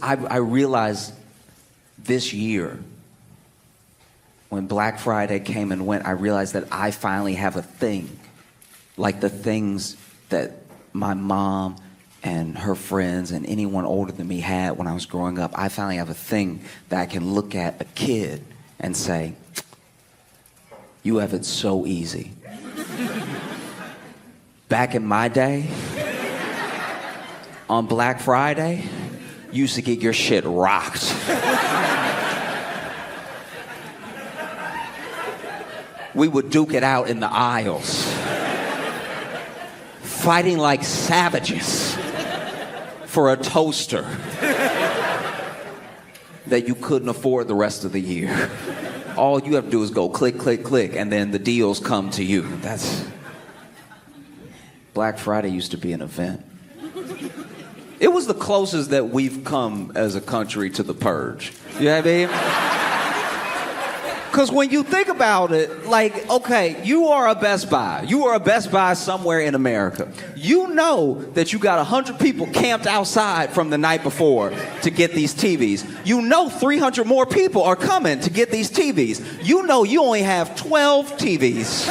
I realized this year, when Black Friday came and went, I realized that I finally have a thing. Like the things that my mom and her friends and anyone older than me had when I was growing up. I finally have a thing that I can look at a kid and say, you have it so easy. Back in my day, on Black Friday, you used to get your shit rocked. We would duke it out in the aisles, fighting like savages for a toaster that you couldn't afford the rest of the year. All you have to do is go click, click, click, and then the deals come to you. That's... Black Friday used to be an event. It was the closest that we've come as a country to the purge. You know what I mean? Because when you think about it, like, okay, you are a Best Buy. You are a Best Buy somewhere in America. You know that you got 100 people camped outside from the night before to get these TVs. You know 300 more people are coming to get these TVs. You know you only have 12 TVs.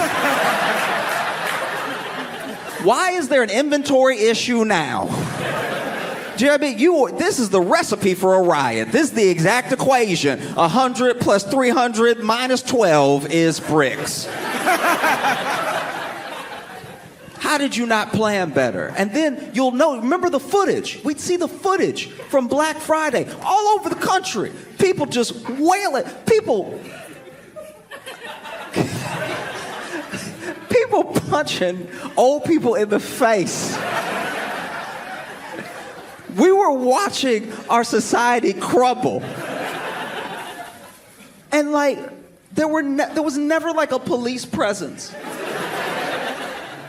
Why is there an inventory issue now? Do you know what I mean? This is the recipe for a riot. This is the exact equation. 100 plus 300 minus 12 is bricks. How did you not plan better? And then you'll know, remember the footage. We'd see the footage from Black Friday all over the country. People just wailing. People punching old people in the face. We were watching our society crumble. And like, there was never like a police presence.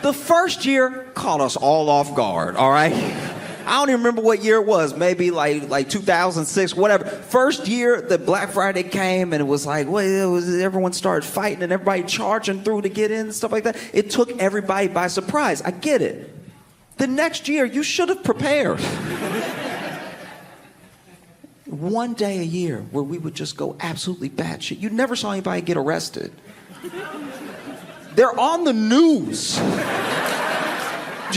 The first year caught us all off guard, all right? I don't even remember what year it was, maybe like 2006, whatever. First year that Black Friday came and it was like, everyone started fighting and everybody charging through to get in and stuff like that. It took everybody by surprise. I get it. The next year, you should have prepared. One day a year where we would just go absolutely batshit. You never saw anybody get arrested. They're on the news. Do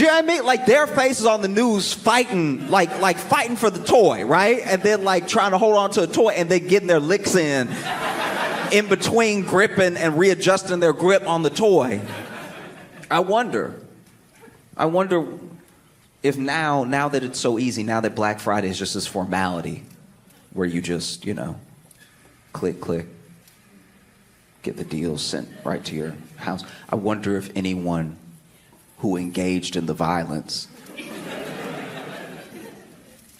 you know what I mean? Like their faces on the news fighting, like fighting for the toy, right? And then like trying to hold on to a toy and then getting their licks in between gripping and readjusting their grip on the toy. I wonder if now that it's so easy, now that Black Friday is just this formality where you just, click, click, get the deals sent right to your house. I wonder if anyone who engaged in the violence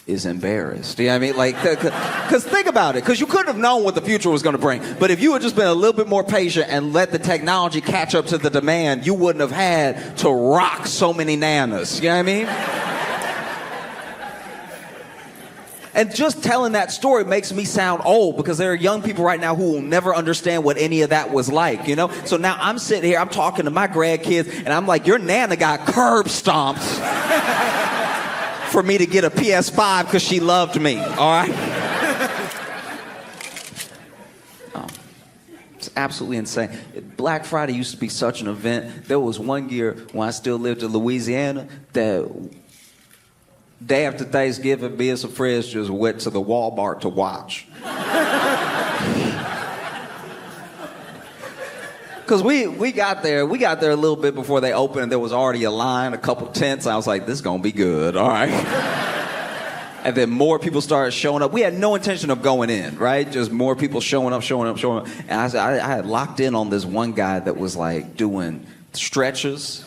is embarrassed. You know what I mean? Like, because think about it, because you couldn't have known what the future was going to bring. But if you had just been a little bit more patient and let the technology catch up to the demand, you wouldn't have had to rock so many nanas. You know what I mean? And just telling that story makes me sound old because there are young people right now who will never understand what any of that was like, So now I'm sitting here, I'm talking to my grandkids, and I'm like, your nana got curb stomped for me to get a PS5 because she loved me, all right? It's absolutely insane. Black Friday used to be such an event. There was one year when I still lived in Louisiana that day after Thanksgiving, me and some friends just went to the Walmart to watch. Because we got there a little bit before they opened, and there was already a line, a couple tents. I was like, this is going to be good, all right? And then more people started showing up. We had no intention of going in, right? Just more people showing up. And I had locked in on this one guy that was like doing stretches.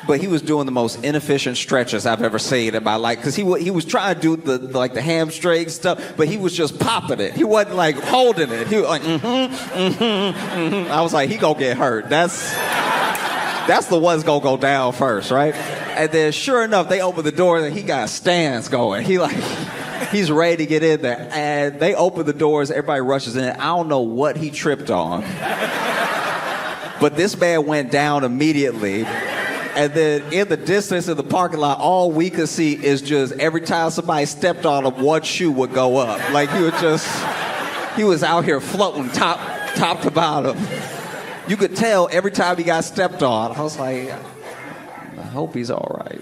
But he was doing the most inefficient stretches I've ever seen in my life. Because he was trying to do the hamstring stuff, but he was just popping it. He wasn't like holding it. He was like, I was like, he gonna get hurt. That's the one's gonna go down first, right? And then sure enough, they opened the door and he got stands going. He's ready to get in there. And they open the doors, everybody rushes in. I don't know what he tripped on. But this man went down immediately. And then in the distance in the parking lot, all we could see is just every time somebody stepped on him, one shoe would go up. Like he was out here floating top to bottom. You could tell every time he got stepped on. I was like, I hope he's all right.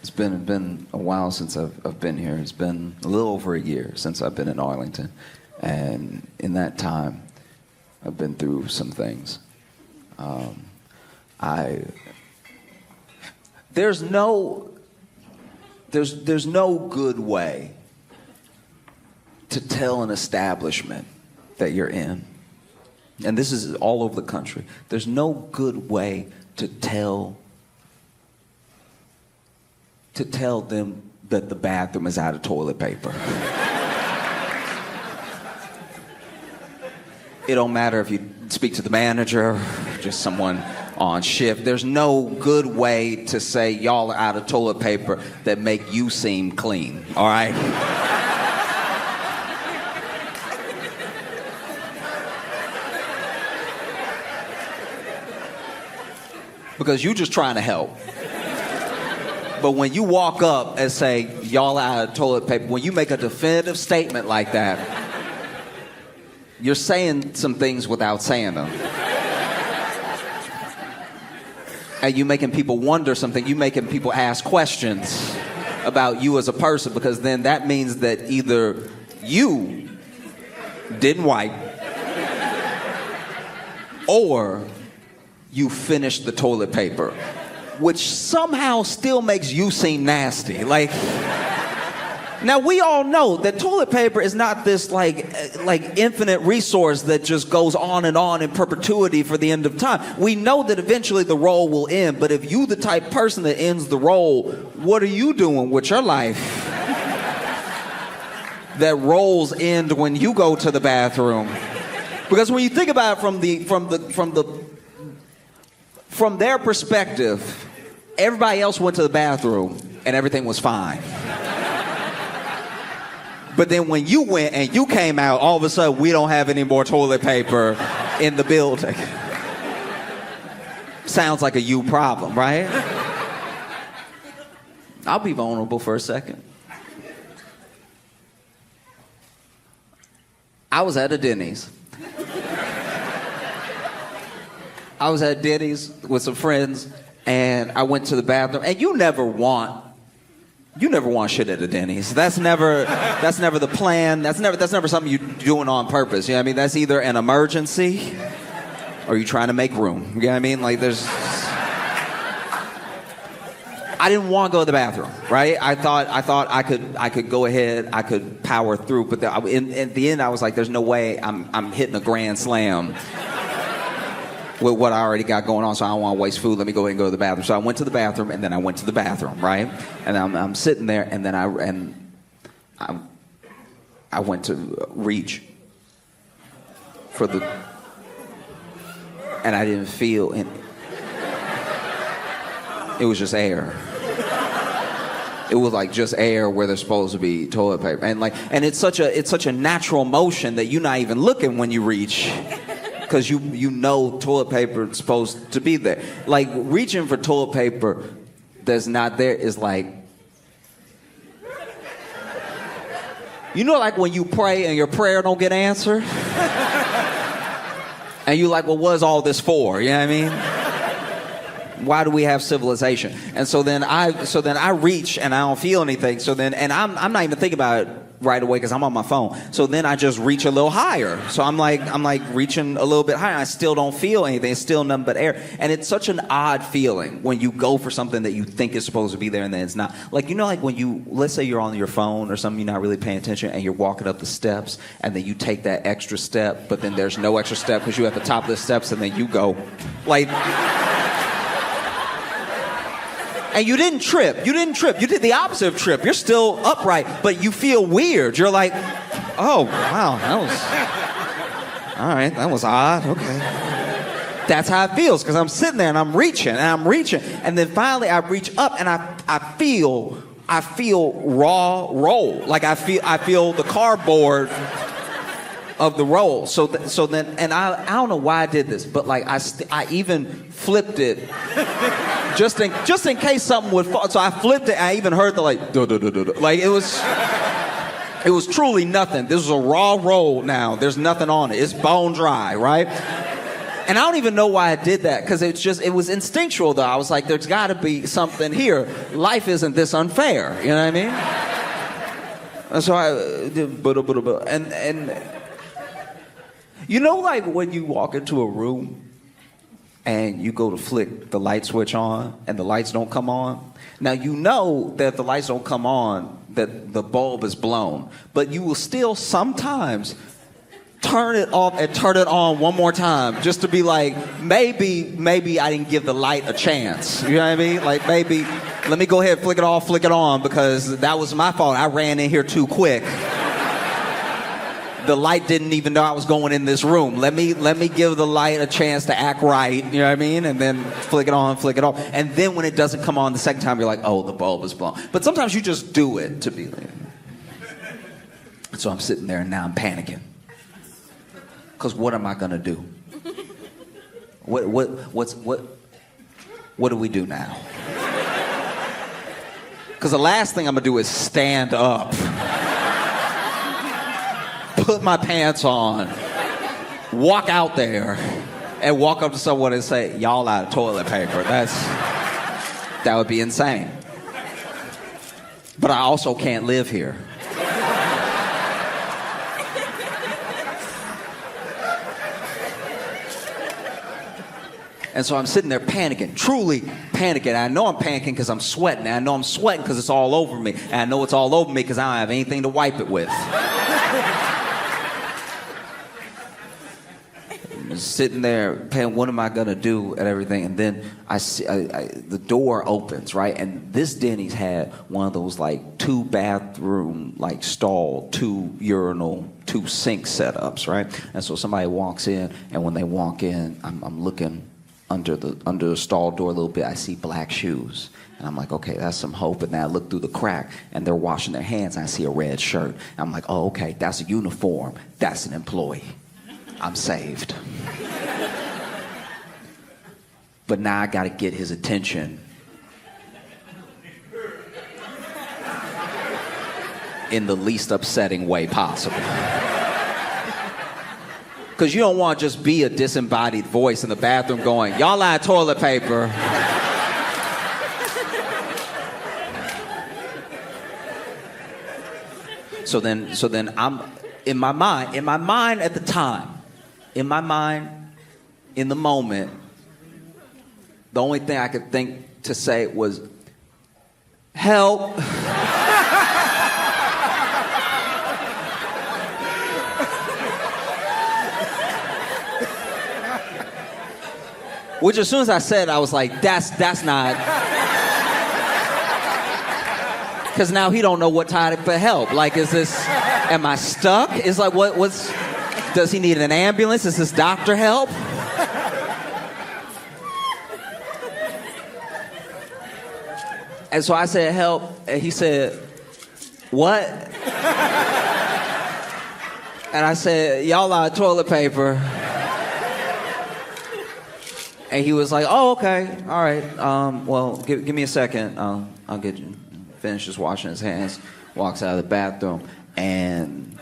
It's been a while since I've been here. It's been a little over a year since I've been in Arlington. And in that time, I've been through some things. There's no good way to tell an establishment that you're in. And this is all over the country. There's no good way to tell them that the bathroom is out of toilet paper. It don't matter if you speak to the manager or just someone on shift. There's no good way to say y'all are out of toilet paper that make you seem clean, all right? Because you just trying to help. But when you walk up and say, y'all out of toilet paper, when you make a definitive statement like that, you're saying some things without saying them. And you're making people wonder something. You're making people ask questions about you as a person, because then that means that either you didn't wipe or you finished the toilet paper, which somehow still makes you seem nasty. Like, now we all know that toilet paper is not this like infinite resource that just goes on in perpetuity for the end of time. We know that eventually the roll will end, but if you the type person that ends the roll, what are you doing with your life? That rolls end when you go to the bathroom. Because when you think about it from their perspective, everybody else went to the bathroom and everything was fine. But then when you went and you came out, all of a sudden we don't have any more toilet paper in the building. Sounds like a you problem, right? I'll be vulnerable for a second. I was at a Denny's. I was at Denny's with some friends, and I went to the bathroom. And you never want shit at a Denny's. That's never the plan. That's never something you're doing on purpose. You know what I mean? That's either an emergency or you're trying to make room. You know what I mean? Like I didn't want to go to the bathroom, right? I thought I could go ahead, I could power through, but in the end I was like, there's no way I'm hitting a grand slam with what I already got going on, so I don't want to waste food. Let me go ahead and go to the bathroom. So I went to the bathroom, and then I went to the bathroom, right? And I'm sitting there, and then I went to reach for the, and I didn't feel it. It was just air. It was like just air where there's supposed to be toilet paper, and it's such a natural motion that you're not even looking when you reach. Because you know toilet paper is supposed to be there. Like, reaching for toilet paper that's not there is like... You know, like when you pray and your prayer don't get answered? And you're like, well, what is all this for? You know what I mean? Why do we have civilization? And so then I reach and I don't feel anything. And I'm not even thinking about it right away because I'm on my phone. So then I just reach a little higher. So I'm like reaching a little bit higher. I still don't feel anything. It's still nothing but air. And it's such an odd feeling when you go for something that you think is supposed to be there and then it's not. Like, you know, like when let's say you're on your phone or something, you're not really paying attention and you're walking up the steps and then you take that extra step, but then there's no extra step because you're at the top of the steps and then you go like... And you didn't trip. You did the opposite of trip. You're still upright, but you feel weird. You're like, oh, wow, that was odd. Okay. That's how it feels, because I'm sitting there and I'm reaching. And then finally I reach up and I feel raw roll. Like I feel the cardboard of the roll. So then, and I don't know why I did this, but like I even flipped it just in case something would fall. So I flipped it. And I even heard the like, duh, duh, duh, duh, duh. Like it was truly nothing. This was a raw roll. Now there's nothing on it. It's bone dry, right? And I don't even know why I did that, because it was instinctual though. I was like, there's got to be something here. Life isn't this unfair. You know what I mean? And so I did, and you know, like when you walk into a room and you go to flick the light switch on and the lights don't come on. Now you know that if the lights don't come on, that the bulb is blown, but you will still sometimes turn it off and turn it on one more time just to be like, maybe I didn't give the light a chance. You know what I mean? Like maybe let me go ahead, flick it off, flick it on, because that was my fault. I ran in here too quick. The light didn't even know I was going in this room. Let me give the light a chance to act right. You know what I mean? And then flick it on, flick it off. And then when it doesn't come on the second time, you're like, oh, the bulb is blown. But sometimes you just do it to be like. So I'm sitting there and now I'm panicking. Because what am I gonna do? What do we do now? Because the last thing I'm gonna do is stand up, put my pants on, walk out there, and walk up to someone and say, y'all out of toilet paper. That would be insane. But I also can't live here. And so I'm sitting there panicking, truly panicking. I know I'm panicking because I'm sweating. And I know I'm sweating because it's all over me. And I know it's all over me because I don't have anything to wipe it with. I'm sitting there, what am I going to do and everything? And then I see the door opens, right? And this Denny's had one of those like 2-bathroom, like stall, 2 urinal, 2 sink setups, right? And so somebody walks in, and when they walk in, I'm looking under the stall door a little bit. I see black shoes, and I'm like, okay, that's some hope. And then I look through the crack, and they're washing their hands, and I see a red shirt. And I'm like, oh, okay, that's a uniform. That's an employee. I'm saved. But now I got to get his attention in the least upsetting way possible. Because you don't want to just be a disembodied voice in the bathroom going, y'all out of toilet paper. So then I'm in my mind at the time, in the moment, the only thing I could think to say was, help. Which as soon as I said it, I was like, that's not. Because now he don't know what type of help. Like, am I stuck? It's like, does he need an ambulance? Is this doctor help? And so I said, help. And he said, what? And I said, y'all out of toilet paper. And he was like, oh, okay, all right. Well, give me a second. I'll get you. Finishes washing his hands, walks out of the bathroom, and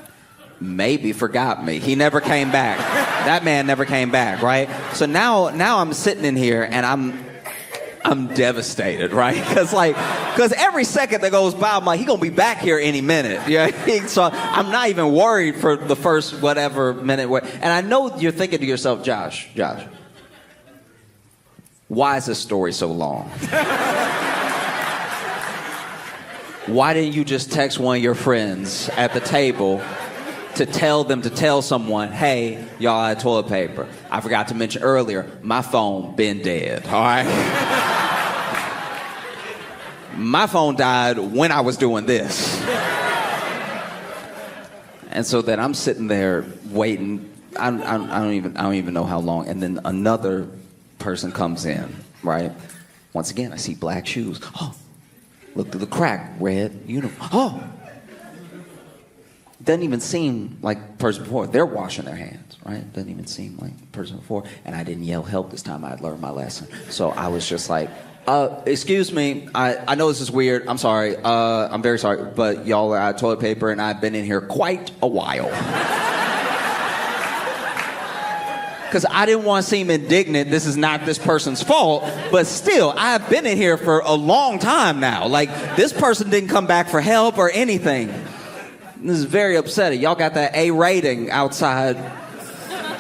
maybe forgot me. He never came back. That man never came back, right? So now I'm sitting in here, and I'm devastated, right? Because every second that goes by, I'm like, he gonna be back here any minute. Yeah. So I'm not even worried for the first whatever minute. And I know you're thinking to yourself, Josh, why is this story so long? Why didn't you just text one of your friends at the table to tell someone, hey, y'all out of toilet paper? I forgot to mention earlier, my phone been dead, all right? My phone died when I was doing this. And so then I'm sitting there waiting. I don't even know how long. And then another person comes in, right? Once again, I see black shoes. Oh, look through the crack, red uniform. Oh, doesn't even seem like the person before. They're washing their hands, right? Doesn't even seem like the person before. And I didn't yell help this time. I had learned my lesson. So I was just like, excuse me, I know this is weird. I'm sorry. I'm very sorry. But y'all are out of toilet paper, and I've been in here quite a while. Because I didn't want to seem indignant. This is not this person's fault. But still, I've been in here for a long time now. Like, this person didn't come back for help or anything. This is very upsetting. Y'all got that A rating outside.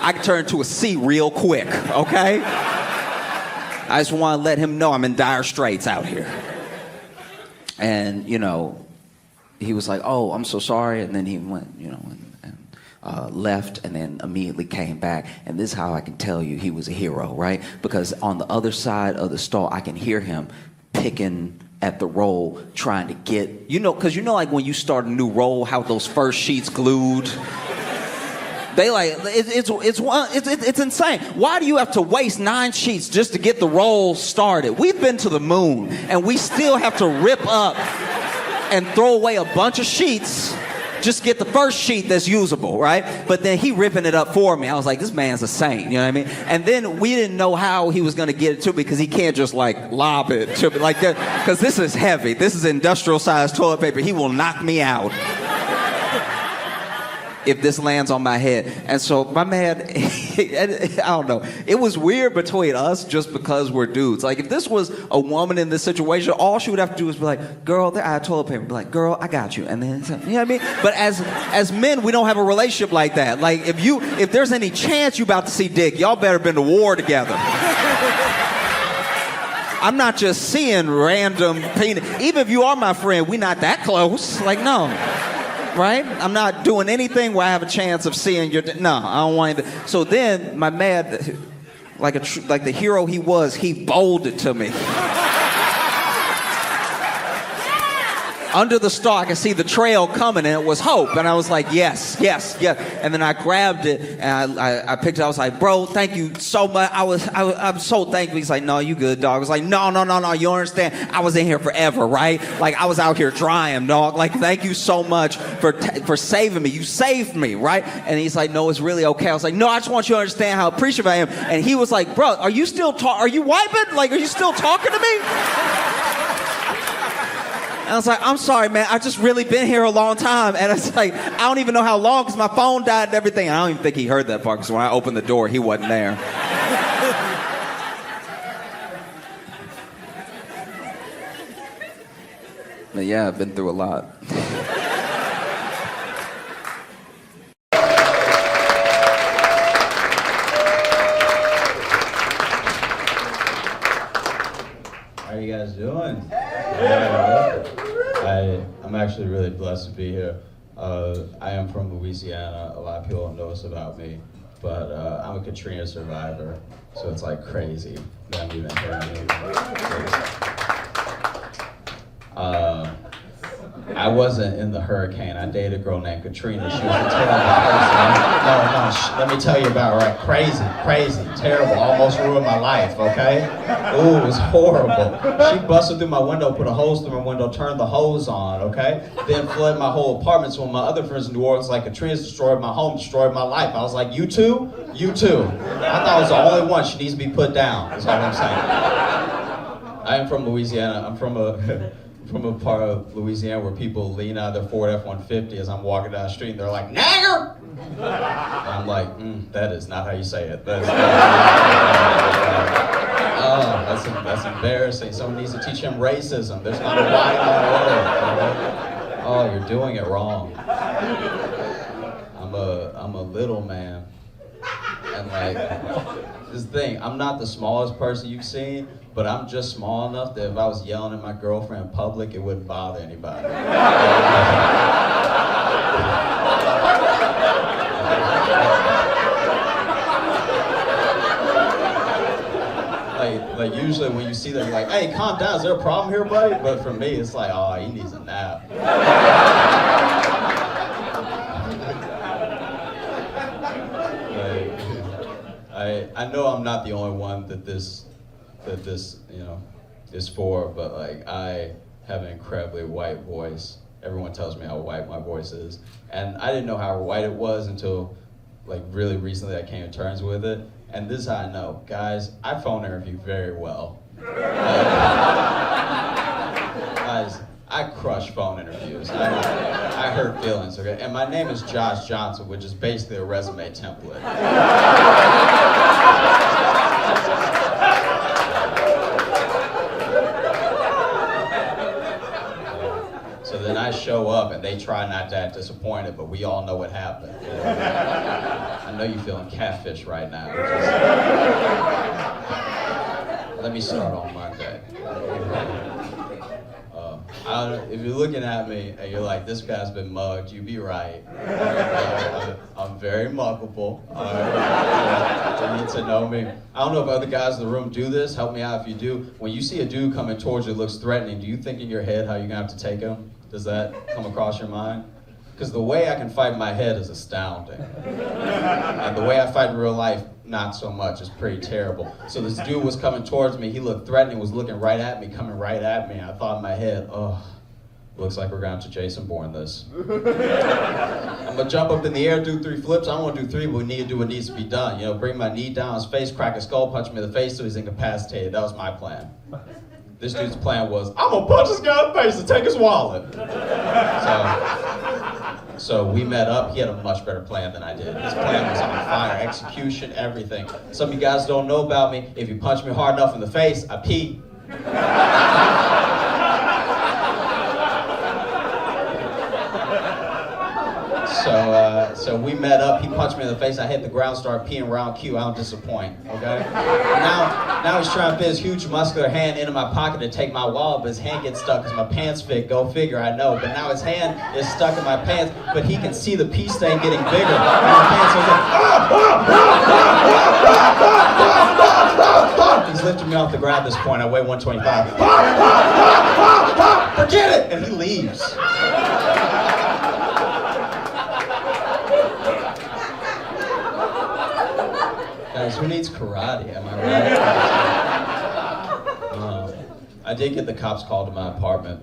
I can turn to a C real quick, okay? I just want to let him know I'm in dire straits out here. And, you know, he was like, oh, I'm so sorry. And then he went, you know, and left and then immediately came back. And this is how I can tell you he was a hero, right? Because on the other side of the stall, I can hear him picking at the roll, trying to get, you know, because you know, like when you start a new roll, how those first sheets glued. They like, it's insane. Why do you have to waste 9 sheets just to get the roll started? We've been to the moon, and we still have to rip up and throw away a bunch of sheets just to get the first sheet that's usable, right? But then he ripping it up for me. I was like, this man's a saint, you know what I mean? And then we didn't know how he was going to get it to me because he can't just like lob it to me like that. Because this is heavy. This is industrial sized toilet paper. He will knock me out if this lands on my head. And so my man, I don't know. It was weird between us just because we're dudes. Like if this was a woman in this situation, all she would have to do is be like, girl, they're out of toilet paper. Be like, girl, I got you. And then, you know what I mean? But as men, we don't have a relationship like that. Like if there's any chance you about to see dick, y'all better been to war together. I'm not just seeing random penis. Even if you are my friend, we not that close. Like, no. Right? I'm not doing anything where I have a chance of seeing your... No, I don't want it. So then, my man, like the hero he was, he bowled it to me. Under the stall, I could see the trail coming, and it was Hope. And I was like, yes, yes, yes. And then I grabbed it, and I picked it up. I was like, bro, thank you so much. I'm so thankful. He's like, no, you good, dog. I was like, no, you don't understand. I was in here forever, right? Like, I was out here trying, dog. Like, thank you so much for saving me. You saved me, right? And he's like, no, it's really okay. I was like, no, I just want you to understand how appreciative I am. And he was like, bro, are you still are you wiping? Like, are you still talking to me? And I was like, I'm sorry, man. I've just really been here a long time. And it's like, I don't even know how long because my phone died and everything. And I don't even think he heard that part because when I opened the door, he wasn't there. But yeah, I've been through a lot. How are you guys doing? I'm actually really blessed to be here. I am from Louisiana. A lot of people don't know this about me, but I'm a Katrina survivor, so it's like crazy that I'm even here. I wasn't in the hurricane. I dated a girl named Katrina. She was a terrible person. No, let me tell you about her. Right? Crazy, terrible. Almost ruined my life, okay? Ooh, it was horrible. She busted through my window, put a hose through my window, turned the hose on, okay? Then flooded my whole apartment. So when my other friends in New Orleans, like, Katrina's destroyed my home, destroyed my life. I was like, you too? You too. I thought I was the only one. She needs to be put down, is all I'm saying. I am from Louisiana. I'm from a part of Louisiana where people lean out of their Ford F-150 as I'm walking down the street and they're like, nagger! And I'm like, that is not how you say it. That's embarrassing. Someone needs to teach him racism. There's not a Y in the word. Oh, you're doing it wrong. I'm a little man. And like, this is the thing, I'm not the smallest person you've seen, but I'm just small enough that if I was yelling at my girlfriend in public, it wouldn't bother anybody. Like usually when you see them, you're like, hey, calm down, is there a problem here, buddy? But for me, it's like, oh, he needs a nap. I know I'm not the only one that this is for, but like I have an incredibly white voice, Everyone tells me how white my voice is. And I didn't know how white it was until like really recently I came to terms with it. And this is how I know. Guys, I phone interview very well. Guys, I crush phone interviews. I hurt feelings, okay? And my name is Josh Johnson, which is basically a resume template. So then I show up and they try not to act disappointed, but we all know what happened. I know you're feeling catfish right now. Let me start on Monday. If you're looking at me and you're like, this guy's been mugged, you be right. I'm very muggable. You need to know me. I don't know if other guys in the room do this. Help me out if you do. When you see a dude coming towards you that looks threatening, do you think in your head how you're gonna have to take him? Does that come across your mind? Because the way I can fight in my head is astounding. And the way I fight in real life, not so much. It's pretty terrible. So this dude was coming towards me. He looked threatening, was looking right at me, coming right at me. I thought in my head, oh, looks like we're going to Jason Bourne this. I'm going to jump up in the air, do 3 flips. I don't want to do 3, but we need to do what needs to be done. You know, bring my knee down his face, crack his skull, punch him in the face so he's incapacitated. That was my plan. This dude's plan was, I'm going to punch this guy in the face and take his wallet. So we met up. He had a much better plan than I did. His plan was on fire, execution, everything. Some of you guys don't know about me. If you punch me hard enough in the face, I pee. So we met up. He punched me in the face. I hit the ground, started peeing round Q. I don't disappoint, okay? Now he's trying to fit his huge muscular hand into my pocket to take my wallet, but his hand gets stuck because my pants fit. Go figure, I know. But now his hand is stuck in my pants, but he can see the pee stain getting bigger. And my pants are like, he's lifting me off the ground at this point. I weigh 125. Forget it! And he leaves. Guys, who needs karate? Am I right? I did get the cops called to my apartment.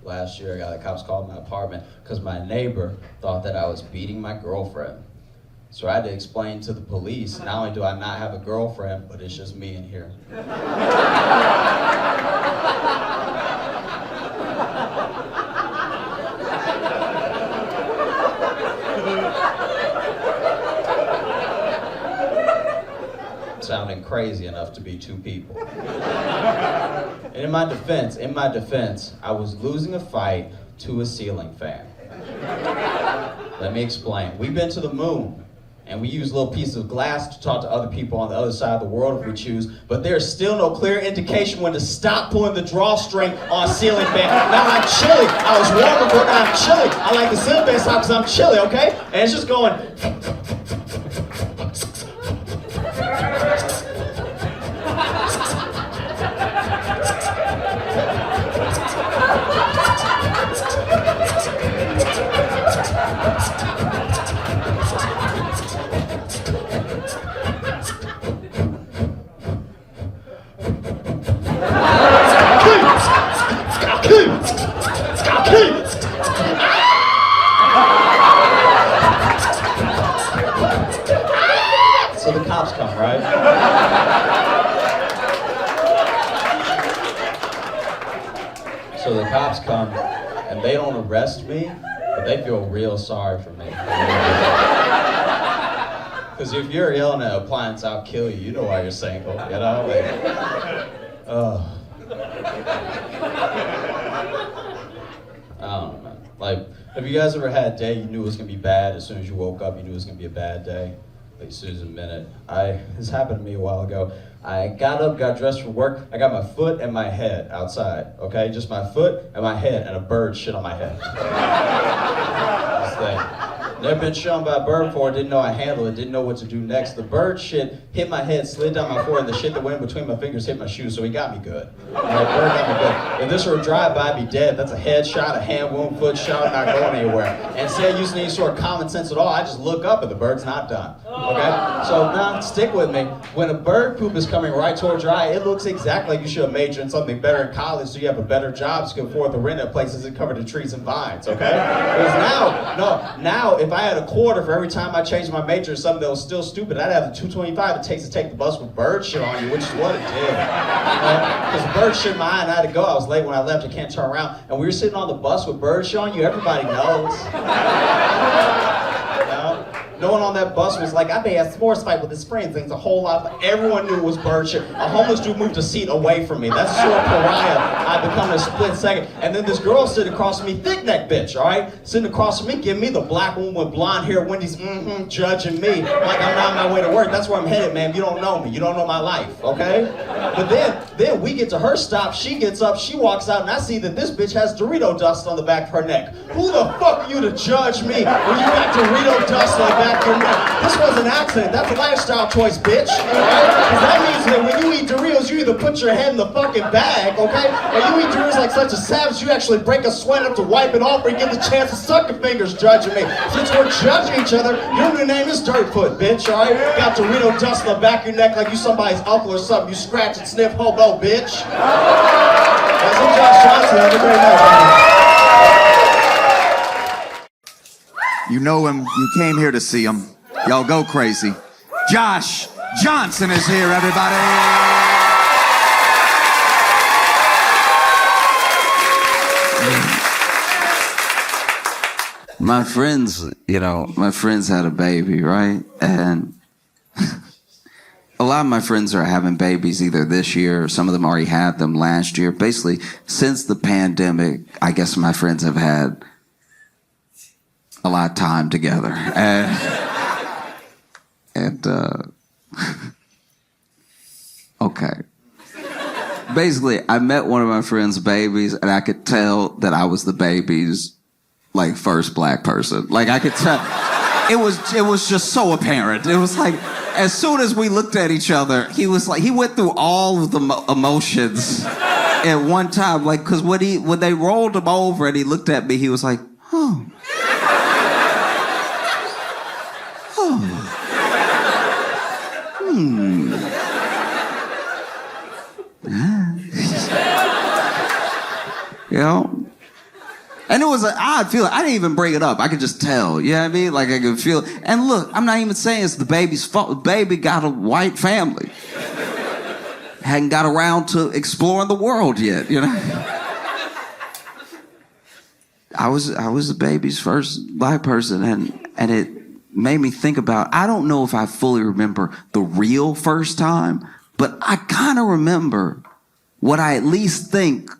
Last year I got the cops called to my apartment because my neighbor thought that I was beating my girlfriend. So I had to explain to the police, not only do I not have a girlfriend, but it's just me in here. Sounding crazy enough to be 2 people. And in my defense, I was losing a fight to a ceiling fan. Let me explain. We've been to the moon, and we use little pieces of glass to talk to other people on the other side of the world if we choose, but there's still no clear indication when to stop pulling the drawstring on a ceiling fan. Now I'm chilly. I was warm before, now I'm chilly. I like the ceiling fan stop because I'm chilly, okay? And it's just going... So the cops come, right? So the cops come, and they don't arrest me, but they feel real sorry for me. Because if you're yelling at an appliance, I'll kill you, you know why you're single, you know? Like, I don't know, man. Like, have you guys ever had a day you knew it was gonna be bad, as soon as you woke up, you knew it was gonna be a bad day? Like, as soon as a minute. This happened to me a while ago. I got up, got dressed for work. I got my foot and my head outside, okay? Just my foot and my head, and a bird shit on my head. This thing. Never been shown by a bird before, didn't know I handled it, didn't know what to do next. The bird shit hit my head, slid down my forehead, the shit that went in between my fingers hit my shoes, so he got me good. Right, bird got me good. If this were a drive-by, I'd be dead. That's a headshot, a hand wound, foot shot, not going anywhere. And instead of using any sort of common sense at all, I just look up and the bird's not done. Okay? So now, stick with me. When a bird poop is coming right towards your eye, it looks exactly like you should have majored in something better in college so you have a better job so you can afford the rent at places that cover the trees and vines, okay? Because now, if I had a quarter for every time I changed my major to something that was still stupid, I'd have the $2.25 it takes to take the bus with bird shit on you, which is what it did. Because bird shit in my eye and I had to go. I was late when I left, I can't turn around. And we were sitting on the bus with bird shit on you, everybody knows. No one on that bus was like, I may have a sports fight with his friends. Things a whole lot. Everyone knew it was bird shit. A homeless dude moved a seat away from me. That's the sort of pariah I become in a split second. And then this girl sitting across from me, thick neck bitch, all right? Sitting across from me, giving me the black woman with blonde hair, Wendy's, judging me like I'm not on my way to work. That's where I'm headed, man. You don't know me. You don't know my life, okay? But then we get to her stop. She gets up. She walks out, and I see that this bitch has Dorito dust on the back of her neck. Who the fuck are you to judge me when you got Dorito dust on the back? This was an accident. That's a lifestyle choice, bitch. Right? Because that means that when you eat Doritos, you either put your head in the fucking bag, okay? Or you eat Doritos like such a savage, you actually break a sweat up to wipe it off or you get the chance to suck your fingers judging me. Since we're judging each other, your new name is Dirtfoot, bitch, all right? Got Dorito dust on the back of your neck like you somebody's uncle or something. You scratch and sniff hobo, bitch. That's some Josh Johnson. Have a great night. You know him, you came here to see him. Y'all go crazy. Josh Johnson is here, everybody. My friends had a baby, right? And a lot of my friends are having babies either this year or some of them already had them last year. Basically, since the pandemic, I guess my friends have had a lot of time together. Okay. Basically, I met one of my friend's babies and I could tell that I was the baby's like first black person. Like I could tell. It was just so apparent. It was like, as soon as we looked at each other, he was like, he went through all of the emotions at one time. Like, cause when they rolled him over and he looked at me, he was like, oh. You know? And it was an odd feeling. I didn't even bring it up. I could just tell. You know what I mean? Like I could feel it. And look, I'm not even saying it's the baby's fault. The baby got a white family. Hadn't got around to exploring the world yet, you know? I was the baby's first black person, and it made me think about, I don't know if I fully remember the real first time, but I kind of remember what I at least think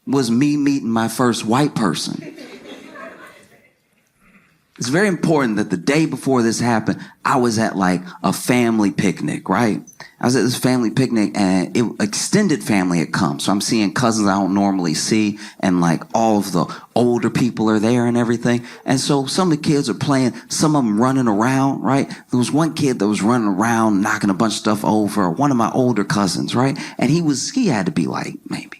was me meeting my first white person. It's very important that the day before this happened, I was at like a family picnic, right? I was at this family picnic and extended family had come. So I'm seeing cousins I don't normally see and like all of the older people are there and everything. And so some of the kids are playing, some of them running around, right? There was one kid that was running around, knocking a bunch of stuff over, one of my older cousins, right? And he had to be like maybe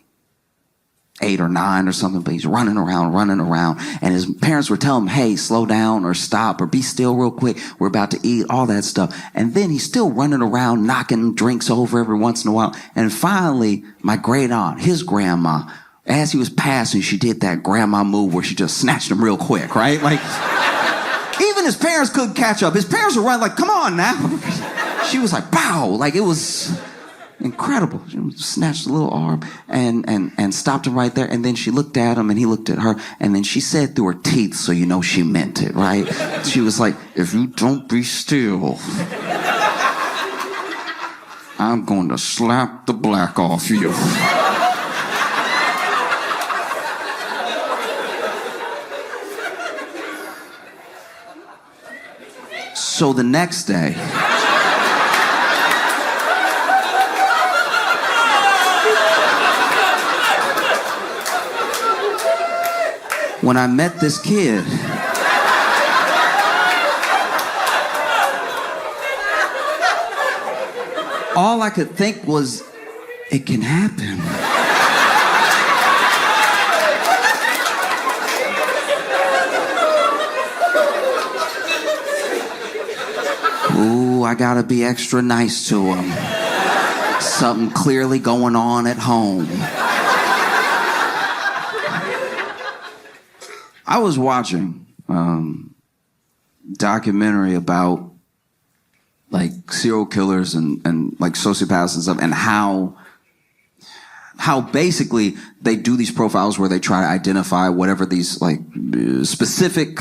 8 or 9 or something, but he's running around, and his parents were telling him, hey, slow down or stop or be still real quick. We're about to eat, all that stuff. And then he's still running around, knocking drinks over every once in a while. And finally, my great aunt, his grandma, as he was passing, she did that grandma move where she just snatched him real quick, right? Like, even his parents couldn't catch up. His parents were running like, come on now. She was like, pow, like it was incredible. She snatched a little arm and stopped him right there. And then she looked at him and he looked at her. And then she said through her teeth, so you know she meant it, right? She was like, if you don't be still, I'm going to slap the black off you. So the next day, when I met this kid, all I could think was, it can happen. Ooh, I gotta be extra nice to him. Something clearly going on at home. I was watching documentary about like serial killers and like sociopaths and stuff, and how basically they do these profiles where they try to identify whatever these like specific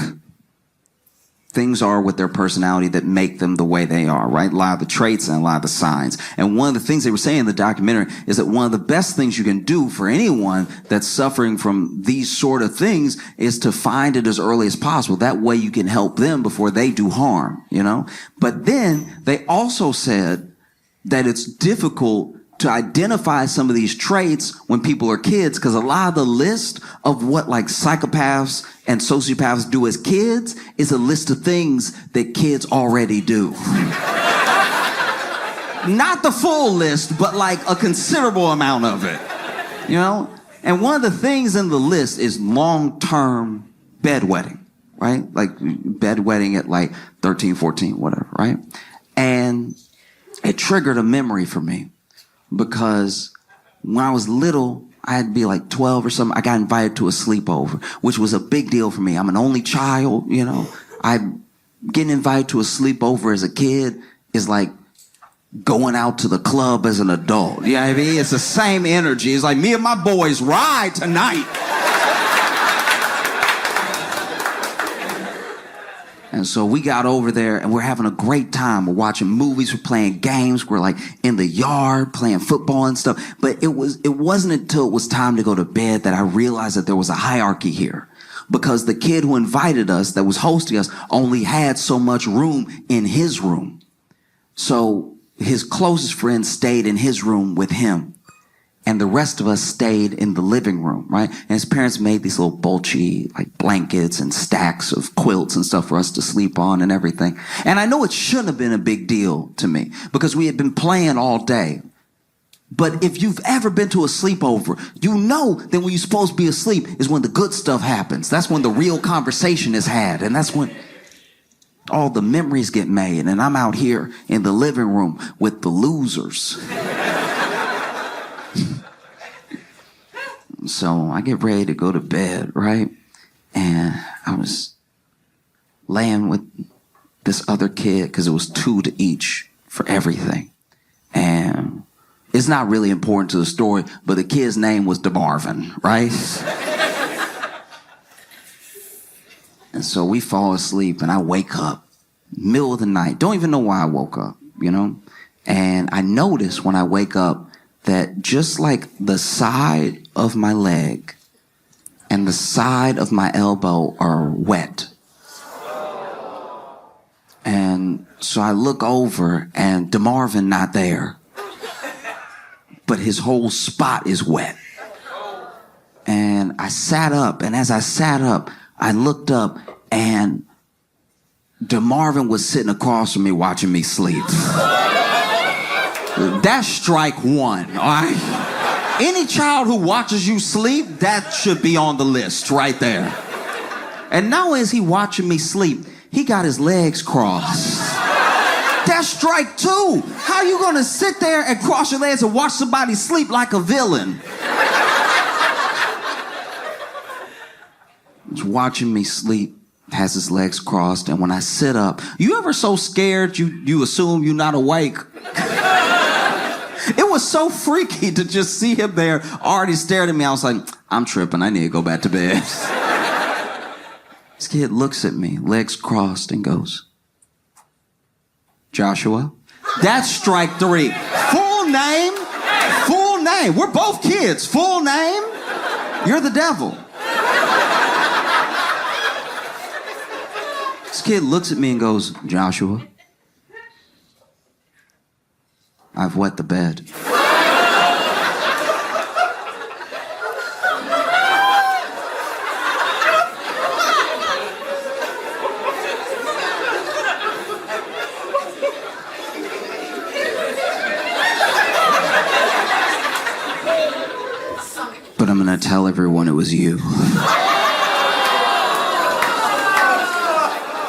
things are with their personality that make them the way they are, right? A lot of the traits and a lot of the signs. And one of the things they were saying in the documentary is that one of the best things you can do for anyone that's suffering from these sort of things is to find it as early as possible. That way you can help them before they do harm, you know? But then they also said that it's difficult to identify some of these traits when people are kids, because a lot of the list of what like psychopaths and sociopaths do as kids is a list of things that kids already do. Not the full list, but like a considerable amount of it, you know? And one of the things in the list is long-term bedwetting, right? Like bedwetting at like 13, 14, whatever, right? And it triggered a memory for me. Because when I was little, I had to be like 12 or something. I got invited to a sleepover, which was a big deal for me. I'm an only child, you know. Getting invited to a sleepover as a kid is like going out to the club as an adult. You know what I mean? It's the same energy. It's like me and my boys ride tonight. And so we got over there and we're having a great time. We're watching movies, we're playing games, we're like in the yard playing football and stuff. But it wasn't until it was time to go to bed that I realized that there was a hierarchy here. Because the kid who invited us, that was hosting us, only had so much room in his room. So his closest friend stayed in his room with him. And the rest of us stayed in the living room, right? And his parents made these little bulgy, like blankets and stacks of quilts and stuff for us to sleep on and everything. And I know it shouldn't have been a big deal to me because we had been playing all day. But if you've ever been to a sleepover, you know that when you're supposed to be asleep is when the good stuff happens. That's when the real conversation is had. And that's when all the memories get made. And I'm out here in the living room with the losers. So I get ready to go to bed, right? And I was laying with this other kid because it was 2 to each for everything. And it's not really important to the story, but the kid's name was DeMarvin, right? And so we fall asleep and I wake up middle of the night. Don't even know why I woke up, you know? And I notice when I wake up that just like the side of my leg and the side of my elbow are wet. And so I look over and DeMarvin not there, but his whole spot is wet. And I sat up, and as I sat up, I looked up and DeMarvin was sitting across from me watching me sleep. That's strike one, all right? Any child who watches you sleep, that should be on the list right there. And not only is he watching me sleep, he got his legs crossed. That's strike two. How you gonna sit there and cross your legs and watch somebody sleep like a villain? He's watching me sleep, has his legs crossed, and when I sit up, you ever so scared you assume you're not awake? It was so freaky to just see him there already staring at me. I was like, I'm tripping. I need to go back to bed. This kid looks at me, legs crossed, and goes, Joshua? That's strike 3. Full name? Full name. We're both kids. Full name? You're the devil. This kid looks at me and goes, Joshua, I've wet the bed. but I'm gonna tell everyone it was you.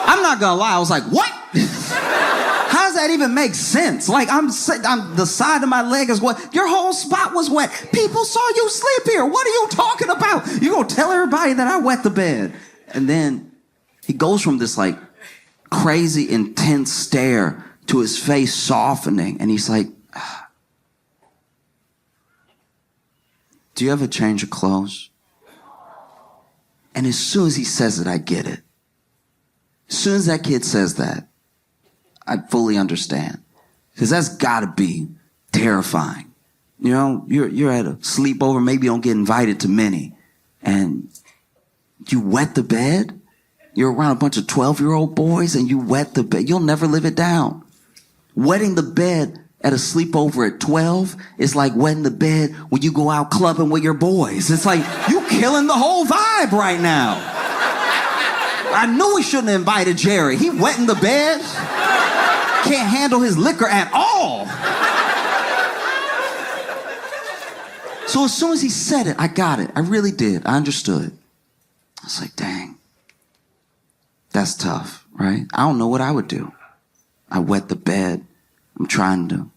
I'm not gonna lie, I was like, what? How does that even make sense? Like, I'm the side of my leg is wet. Your whole spot was wet. People saw you sleep here. What are you talking about? You gonna tell everybody that I wet the bed? And then he goes from this like crazy intense stare to his face softening, and he's like, do you ever change your clothes? And as soon as he says it, I get it. As soon as that kid says that, I fully understand. Because that's gotta be terrifying. You know, you're at a sleepover, maybe you don't get invited to many, and you wet the bed? You're around a bunch of 12-year-old boys and you wet the bed. You'll never live it down. Wetting the bed at a sleepover at 12 is like wetting the bed when you go out clubbing with your boys. It's like, you killing the whole vibe right now. I knew we shouldn't have invited Jerry. He wetting the bed. Can't handle his liquor at all. So as soon as he said it, I got it. I really did. I understood. I was like, dang. That's tough, right? I don't know what I would do. I wet the bed. I'm trying to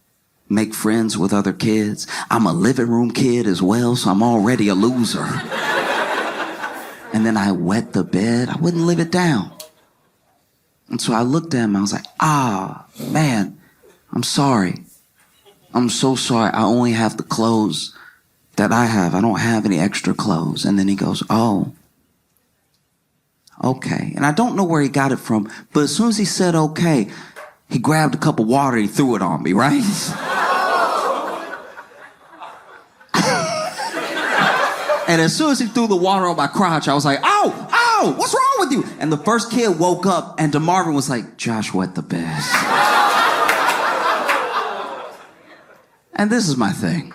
make friends with other kids. I'm a living room kid as well, so I'm already a loser. And then I wet the bed. I wouldn't live it down. And so I looked at him. I was like, man, I'm sorry. I'm so sorry. I only have the clothes that I have. I don't have any extra clothes. And then he goes, oh, okay. And I don't know where he got it from, but as soon as he said okay, he grabbed a cup of water, he threw it on me, right? And as soon as he threw the water on my crotch, I was like, ow, what's wrong with you? And the first kid woke up and DeMarvin was like, Josh wet the bed. And this is my thing.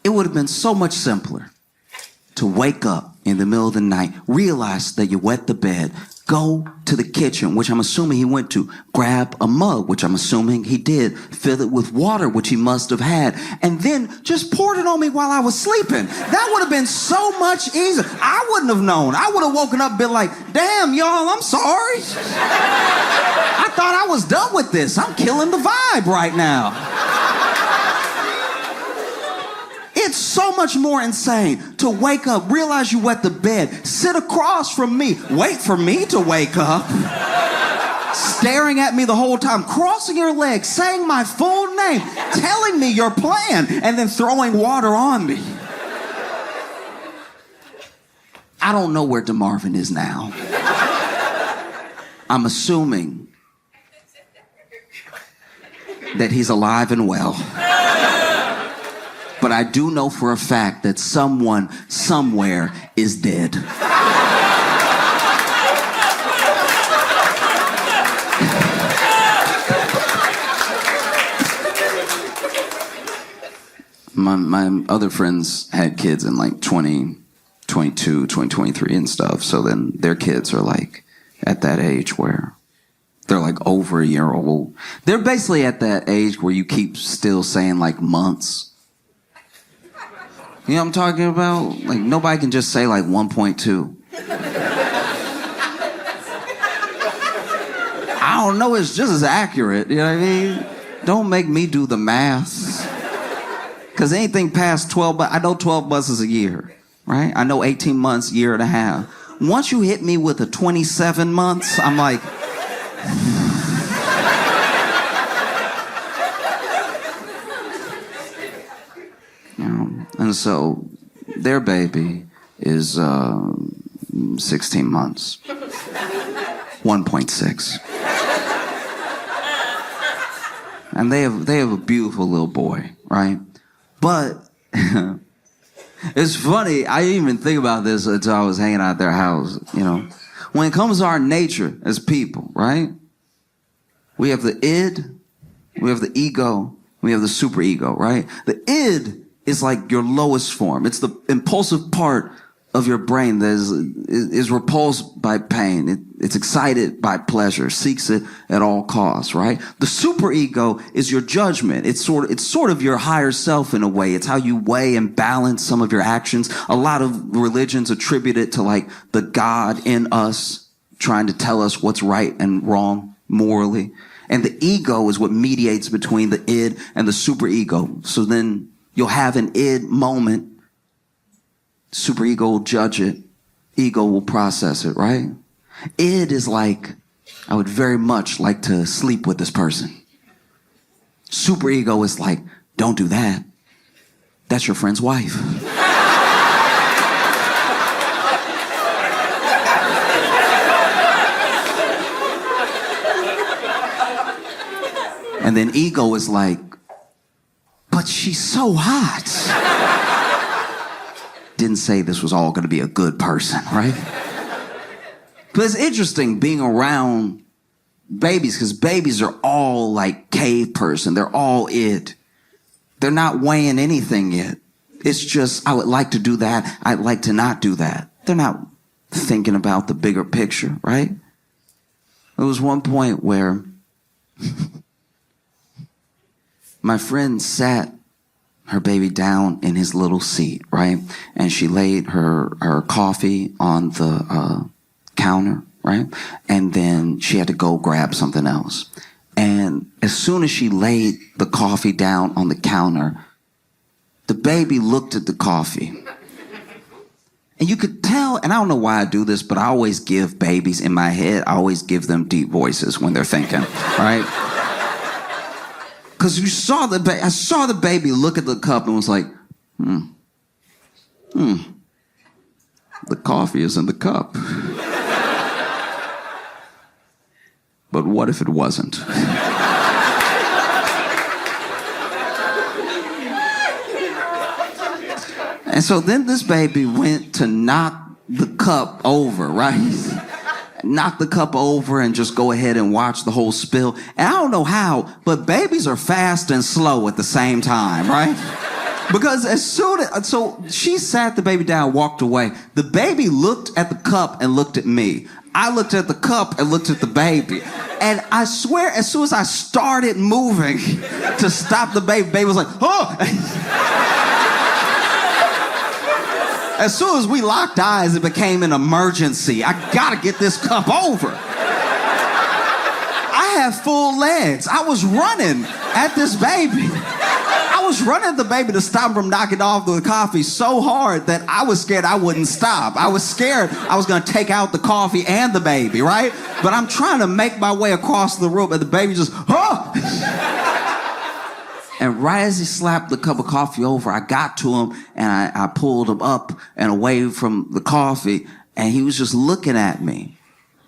It would have been so much simpler to wake up in the middle of the night, realize that you wet the bed, go to the kitchen, which I'm assuming he went to, grab a mug, which I'm assuming he did, fill it with water, which he must have had, and then just poured it on me while I was sleeping. That would have been so much easier. I wouldn't have known. I would have woken up and been like, damn, y'all, I'm sorry. I thought I was done with this. I'm killing the vibe right now. It's so much more insane to wake up, realize you wet the bed, sit across from me, wait for me to wake up, staring at me the whole time, crossing your legs, saying my full name, telling me your plan, and then throwing water on me. I don't know where DeMarvin is now. I'm assuming that he's alive and well. But I do know for a fact that someone, somewhere, is dead. My other friends had kids in like 2022, 2023 and stuff. So then their kids are like at that age where they're like over a year old. They're basically at that age where you keep still saying like months. You know what I'm talking about? Like, nobody can just say, like, 1.2. I don't know, it's just as accurate, you know what I mean? Don't make me do the math. Because anything past 12, I know 12 months is a year, right? I know 18 months, year and a half. Once you hit me with a 27 months, I'm like... And so their baby is 16 months. 1.6. And they have a beautiful little boy, right? But it's funny, I didn't even think about this until I was hanging out at their house, you know. When it comes to our nature as people, right? We have the id, we have the ego, we have the superego, right? The id is like your lowest form. It's the impulsive part of your brain that is repulsed by pain. It's excited by pleasure, seeks it at all costs, right? The superego is your judgment. It's sort of your higher self in a way. It's how you weigh and balance some of your actions. A lot of religions attribute it to like the God in us trying to tell us what's right and wrong morally. And the ego is what mediates between the id and the superego. So then you'll have an id moment. Superego will judge it. Ego will process it, right? Id is like, I would very much like to sleep with this person. Superego is like, don't do that. That's your friend's wife. And then ego is like, but she's so hot. Didn't say this was all going to be a good person, right? But it's interesting being around babies, because babies are all like cave person. They're all id. They're not weighing anything yet. It's just, I would like to do that. I'd like to not do that. They're not thinking about the bigger picture, right? There was one point where my friend sat her baby down in his little seat, right? And she laid her coffee on the counter, right? And then she had to go grab something else. And as soon as she laid the coffee down on the counter, the baby looked at the coffee. And you could tell, and I don't know why I do this, but I always give babies in my head, I always give them deep voices when they're thinking, right? Because I saw the baby look at the cup and was like, the coffee is in the cup. But what if it wasn't? And so then this baby went to knock the cup over, right? Knock the cup over and just go ahead and watch the whole spill. And I don't know how, but babies are fast and slow at the same time, right? Because so she sat the baby down, walked away. The baby looked at the cup and looked at me. I looked at the cup and looked at the baby. And I swear, as soon as I started moving to stop the baby was like, oh! As soon as we locked eyes, it became an emergency. I gotta get this cup over. I have full legs. I was running at this baby. I was running at the baby to stop him from knocking off the coffee so hard that I was scared I wouldn't stop. I was scared I was gonna take out the coffee and the baby, right? But I'm trying to make my way across the room and the baby just, oh! And right as he slapped the cup of coffee over, I got to him and I pulled him up and away from the coffee, and he was just looking at me.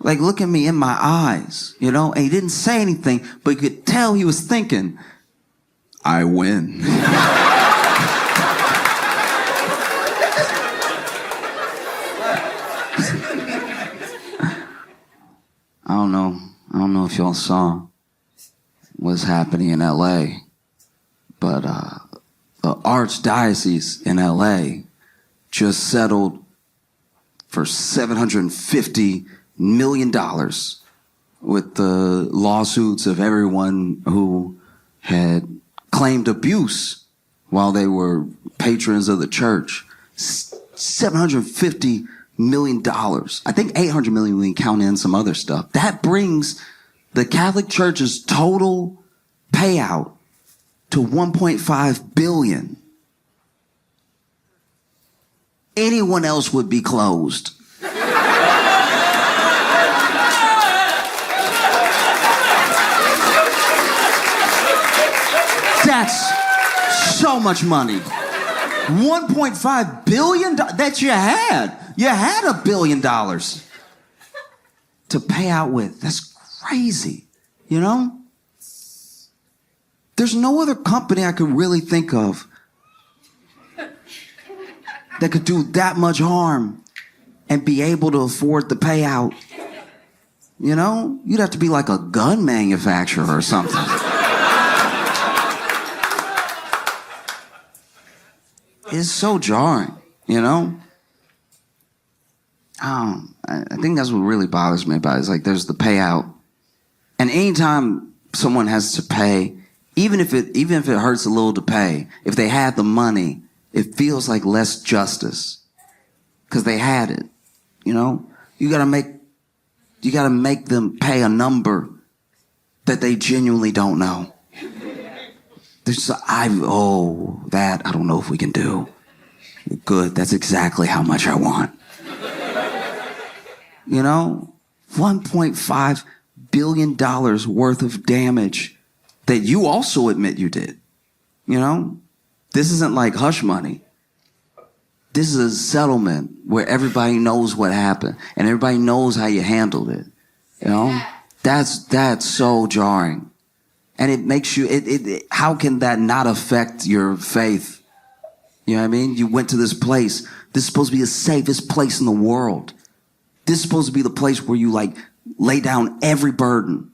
Like, looking me in my eyes, you know? And he didn't say anything, but you could tell he was thinking, I win. I don't know if y'all saw what's happening in LA. But the Archdiocese in LA just settled for $750 million with the lawsuits of everyone who had claimed abuse while they were patrons of the church. $750 million. I think 800 million when you count in some other stuff. That brings the Catholic Church's total payout to 1.5 billion. Anyone else would be closed. That's so much money. $1.5 billion that you had. You had $1 billion to pay out with. That's crazy, you know? There's no other company I could really think of that could do that much harm and be able to afford the payout. You know? You'd have to be like a gun manufacturer or something. It's so jarring, you know? I think that's what really bothers me about it. It's like there's the payout. And anytime someone has to pay, even if it hurts a little to pay, if they had the money, it feels like less justice. Because they had it. You know? You gotta make them pay a number that they genuinely don't know. I don't know if we can do. Good, that's exactly how much I want. You know, $1.5 billion worth of damage that you also admit you did. You know, this isn't like hush money. This is a settlement where everybody knows what happened and everybody knows how you handled it. You know, that's so jarring. And it makes you, how can that not affect your faith? You know what I mean? You went to this place. This is supposed to be the safest place in the world. This is supposed to be the place where you like lay down every burden,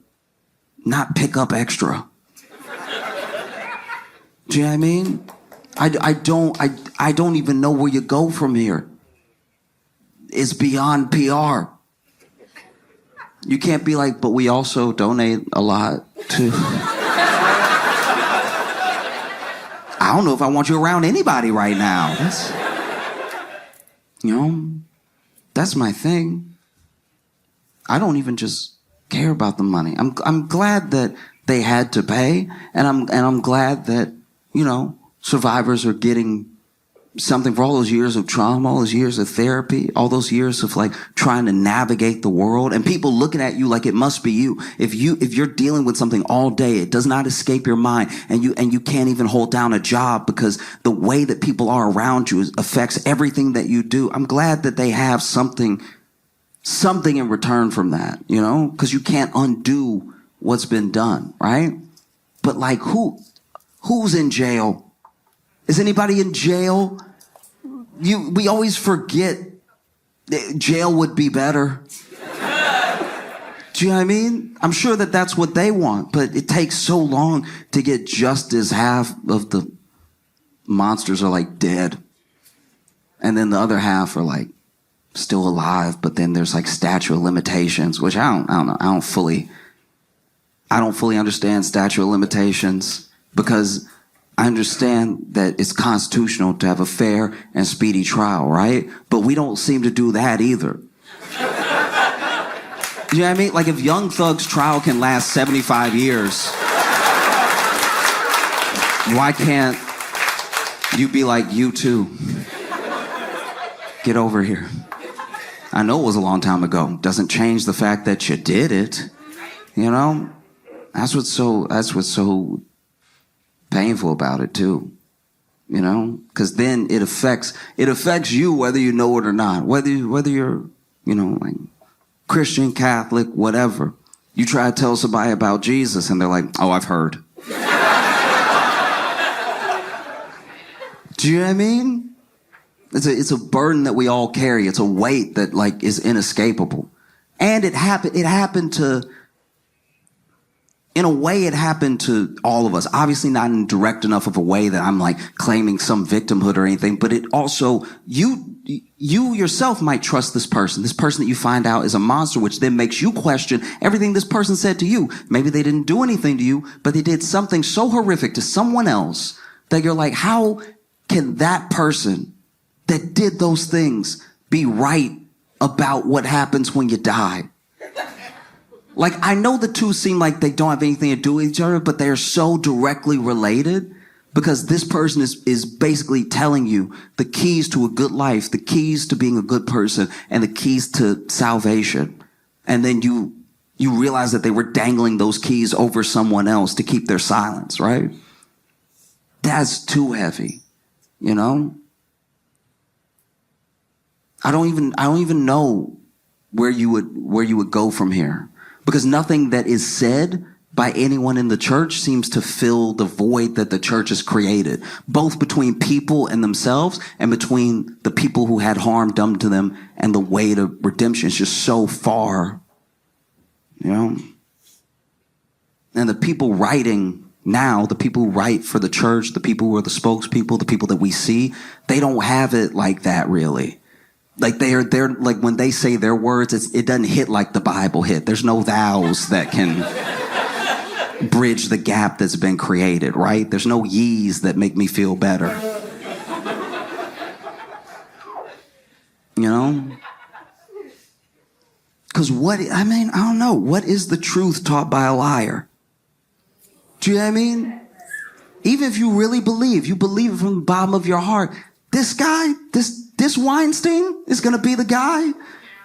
not pick up extra. Do you know what I mean? I don't even know where you go from here. It's beyond PR. You can't be like, but we also donate a lot to. I don't know if I want you around anybody right now. That's my thing. I don't even just care about the money. I'm glad that they had to pay, and I'm glad that, you know, survivors are getting something for all those years of trauma, all those years of therapy, all those years of like trying to navigate the world, and people looking at you like it must be you. If you're dealing with something all day, it does not escape your mind, and you can't even hold down a job because the way that people are around you affects everything that you do. I'm glad that they have something in return from that, you know, because you can't undo what's been done, right? But like who's in jail? Is anybody in jail? We always forget that jail would be better. Do you know what I mean? I'm sure that that's what they want, but it takes so long to get justice. Half of the monsters are like dead. And then the other half are like still alive, but then there's like statute of limitations, which I don't know. I don't fully understand statute of limitations, because I understand that it's constitutional to have a fair and speedy trial, right? But we don't seem to do that either. You know what I mean? Like if Young Thug's trial can last 75 years, why can't you be like, you too? Get over here. I know it was a long time ago. Doesn't change the fact that you did it. You know? That's what's so painful about it too, you know, because then it affects you whether you know it or not, whether you're, you know, like Christian, Catholic, whatever. You try to tell somebody about Jesus and they're like, oh, I've heard. Do you know what I mean? It's a burden that we all carry. It's a weight that like is inescapable, and it happened to. In a way, it happened to all of us. Obviously not in direct enough of a way that I'm like claiming some victimhood or anything, but it also, you yourself might trust this person that you find out is a monster, which then makes you question everything this person said to you. Maybe they didn't do anything to you, but they did something so horrific to someone else that you're like, how can that person that did those things be right about what happens when you die? Like, I know the two seem like they don't have anything to do with each other, but they are so directly related, because this person is basically telling you the keys to a good life, the keys to being a good person, and the keys to salvation. And then you realize that they were dangling those keys over someone else to keep their silence, right? That's too heavy, you know? I don't even know where you would go from here. Because nothing that is said by anyone in the church seems to fill the void that the church has created, both between people and themselves and between the people who had harm done to them and the way to redemption. It's just so far, you know? And the people writing now, the people who write for the church, the people who are the spokespeople, the people that we see, they don't have it like that really. Like they're like when they say their words, it doesn't hit like the Bible hit. There's no thous that can bridge the gap that's been created, right? There's no ye's that make me feel better. You know? Because I don't know. What is the truth taught by a liar? Do you know what I mean? Even if you really believe, you believe it from the bottom of your heart, this guy, this Weinstein is going to be the guy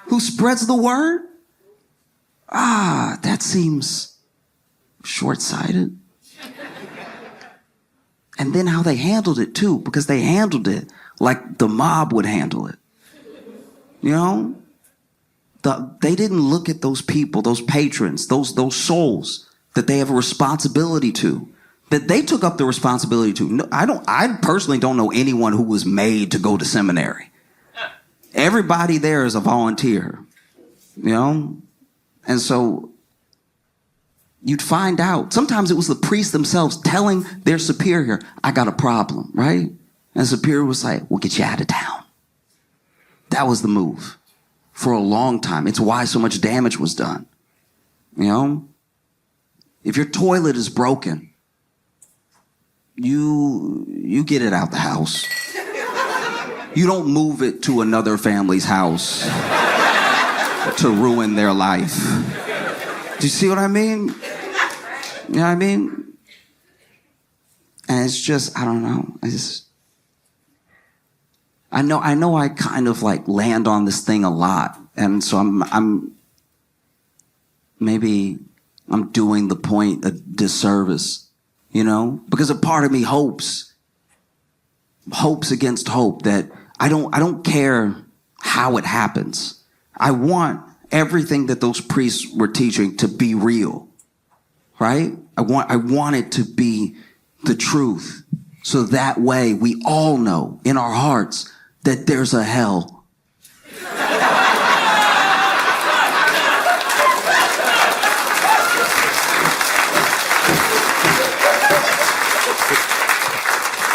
who spreads the word? That seems short-sighted. And then how they handled it too, because they handled it like the mob would handle it. You know? They didn't look at those people, those patrons, those souls that they have a responsibility to, that they took up the responsibility to. No, I personally don't know anyone who was made to go to seminary. Everybody there is a volunteer, you know? And so you'd find out. Sometimes it was the priests themselves telling their superior, I got a problem, right? And the superior was like, we'll get you out of town. That was the move for a long time. It's why so much damage was done. You know? If your toilet is broken, you get it out the house. You don't move it to another family's house to ruin their life. Do you see what I mean? You know what I mean? And it's just, I don't know. I know I kind of like land on this thing a lot. And so I'm doing the point a disservice, you know? Because a part of me hopes against hope that I don't care how it happens. I want everything that those priests were teaching to be real, right? I want it to be the truth. So that way we all know in our hearts that there's a hell.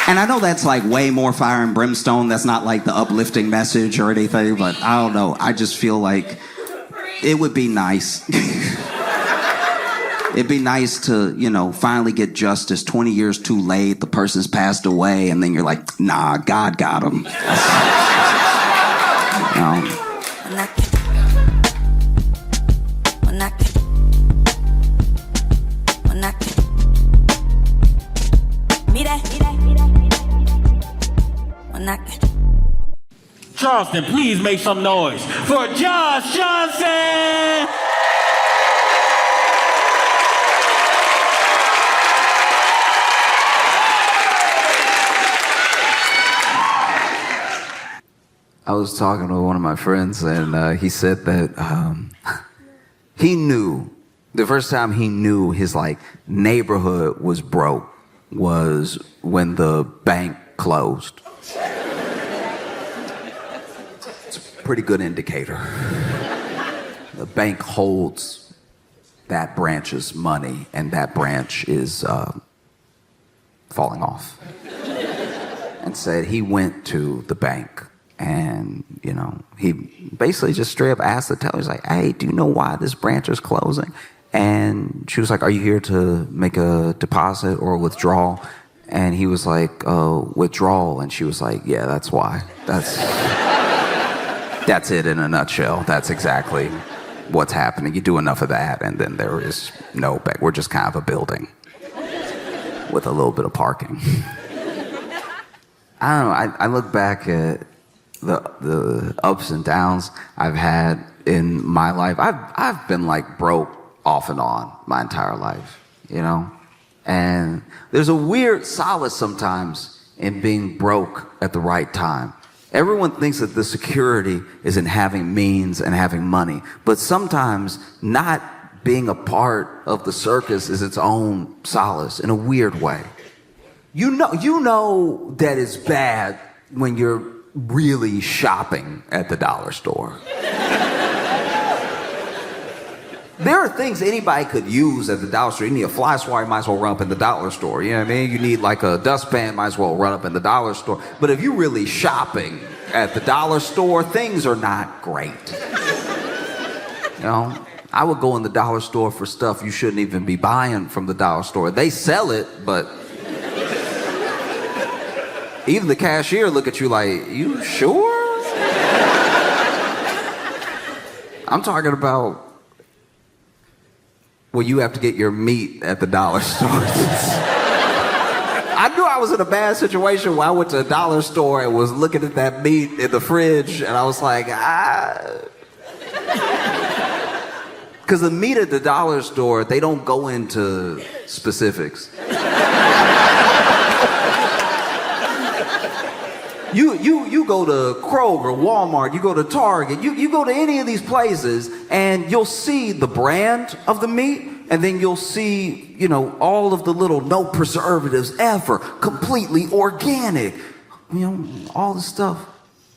And I know that's like way more fire and brimstone. That's not like the uplifting message or anything, but I don't know. I just feel like it would be nice. It'd be nice to, you know, finally get justice. 20 years too late, the person's passed away, and then you're like, nah, God got him. You know? Charleston, please make some noise for Josh Johnson! I was talking to one of my friends, and he said that he knew, the first time he knew his like neighborhood was broke was when the bank closed. It's a pretty good indicator. The bank holds that branch's money, and that branch is falling off. And said he went to the bank. And, you know, he basically just straight up asked the teller, he's like, hey, do you know why this branch is closing? And she was like, are you here to make a deposit or a withdrawal? And he was like, withdrawal. And she was like, yeah, that's why. That's it in a nutshell. That's exactly what's happening. You do enough of that, and then there is no bank. We're just kind of a building with a little bit of parking. I don't know. I look back at the ups and downs I've had in my life. I've been like broke off and on my entire life, you know? And there's a weird solace sometimes in being broke at the right time. Everyone thinks that the security is in having means and having money, but sometimes not being a part of the circus is its own solace in a weird way. You know that it's bad when you're really shopping at the dollar store. There are things anybody could use at the dollar store. You need a fly swatter, you might as well run up in the dollar store. You know what I mean? You need like a dustpan, might as well run up in the dollar store. But if you're really shopping at the dollar store, things are not great. You know, I would go in the dollar store for stuff you shouldn't even be buying from the dollar store. They sell it, but even the cashier look at you like, you sure? I'm talking about when you have to get your meat at the dollar store. I knew I was in a bad situation when I went to a dollar store and was looking at that meat in the fridge, and I was like, Because the meat at the dollar store, they don't go into specifics. You go to Kroger, Walmart, you go to Target, you go to any of these places, and you'll see the brand of the meat, and then you'll see, you know, all of the little no preservatives ever, completely organic, you know, all the stuff.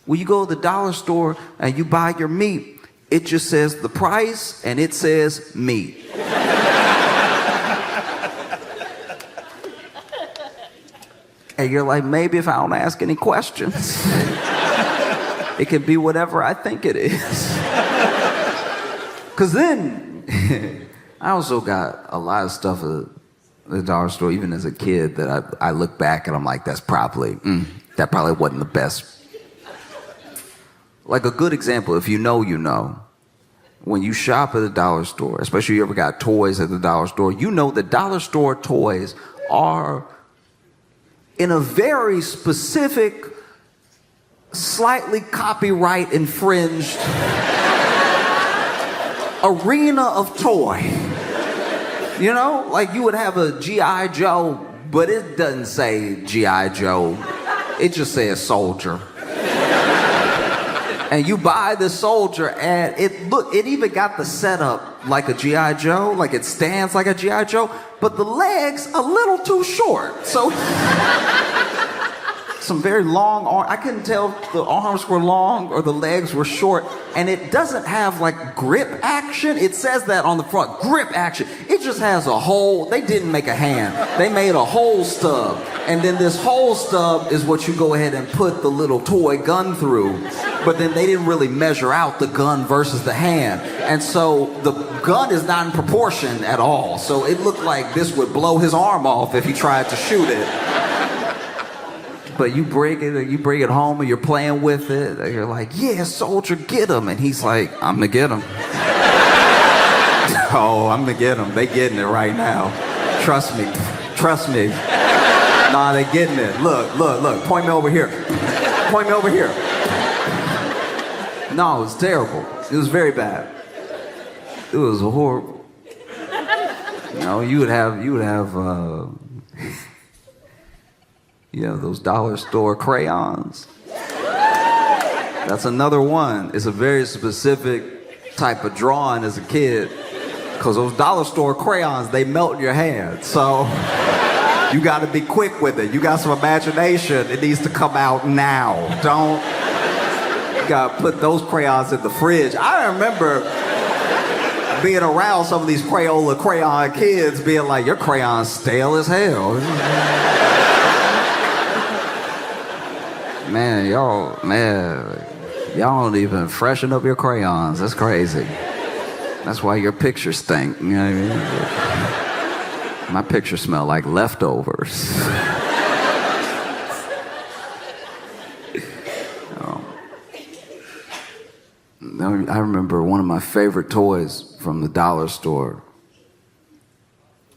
When you go to the dollar store and you buy your meat, it just says the price and it says meat. And you're like, maybe if I don't ask any questions, it can be whatever I think it is. Because then, I also got a lot of stuff at the dollar store, even as a kid, that I look back and I'm like, that probably wasn't the best. Like a good example, if you know, you know. When you shop at the dollar store, especially if you ever got toys at the dollar store, you know that dollar store toys are in a very specific, slightly copyright infringed arena of toy. You know, like you would have a G.I. Joe, but it doesn't say G.I. Joe. It just says soldier. And you buy the soldier, and it even got the setup like a G.I. Joe, like it stands like a G.I. Joe, but the legs a little too short. So some very long arms. I couldn't tell if the arms were long or the legs were short. And it doesn't have like grip action. It says that on the front, grip action. It just has a hole. They didn't make a hand. They made a hole stub. And then this hole stub is what you go ahead and put the little toy gun through. But then they didn't really measure out the gun versus the hand. And so the gun is not in proportion at all. So it looked like this would blow his arm off if he tried to shoot it. But you bring it home and you're playing with it. And you're like, yeah, soldier, get him. And he's like, I'm gonna get him. Oh, I'm gonna get him. They getting it right now. Trust me. Nah, they getting it. Look. Point me over here. No, it was terrible. It was very bad. It was horrible. You know, you would have those dollar store crayons. That's another one. It's a very specific type of drawing as a kid, because those dollar store crayons, they melt in your hand. So you got to be quick with it. You got some imagination. It needs to come out now. You got to put those crayons in the fridge. I remember being around some of these crayon kids being like, your crayon's stale as hell. Man, y'all don't even freshen up your crayons. That's crazy. That's why your pictures stink. You know what I mean? My pictures smell like leftovers. I remember one of my favorite toys from the dollar store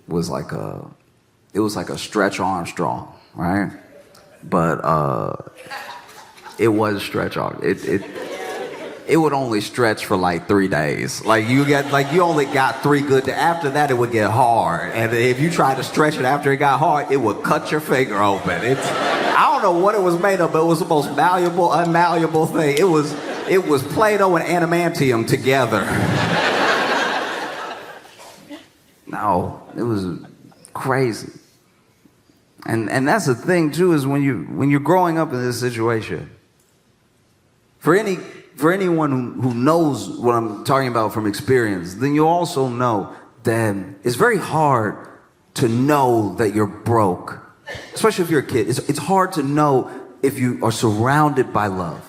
was like a Stretch Armstrong, right? But it was Stretch Armstrong. It would only stretch for like 3 days. You only got 3 good days. After that, it would get hard. And if you tried to stretch it after it got hard, it would cut your finger open. I don't know what it was made of, but it was the most malleable, unmalleable thing. It was Play-Doh and adamantium together. No, it was crazy. And that's the thing too, is when you're growing up in this situation, For anyone who knows what I'm talking about from experience, then you also know that it's very hard to know that you're broke, especially if you're a kid. It's hard to know if you are surrounded by love.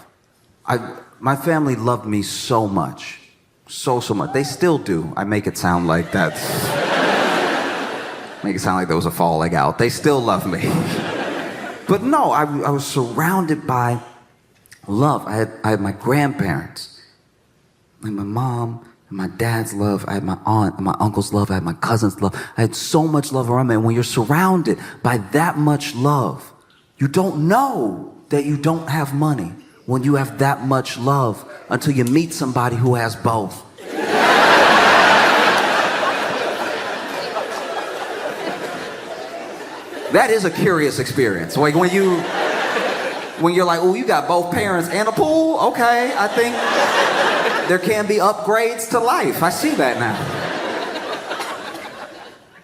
My family loved me so much, so much. They still do. I make it sound like that. Make it sound like there was a falling out. They still love me. But no, I was surrounded by love. I had my grandparents, and my mom, and my dad's love. I had my aunt and my uncle's love. I had my cousin's love. I had so much love around me. And when you're surrounded by that much love, you don't know that you don't have money when you have that much love until you meet somebody who has both. That is a curious experience. Like when you're like, oh, you got both parents and a pool? Okay, I think there can be upgrades to life. I see that now.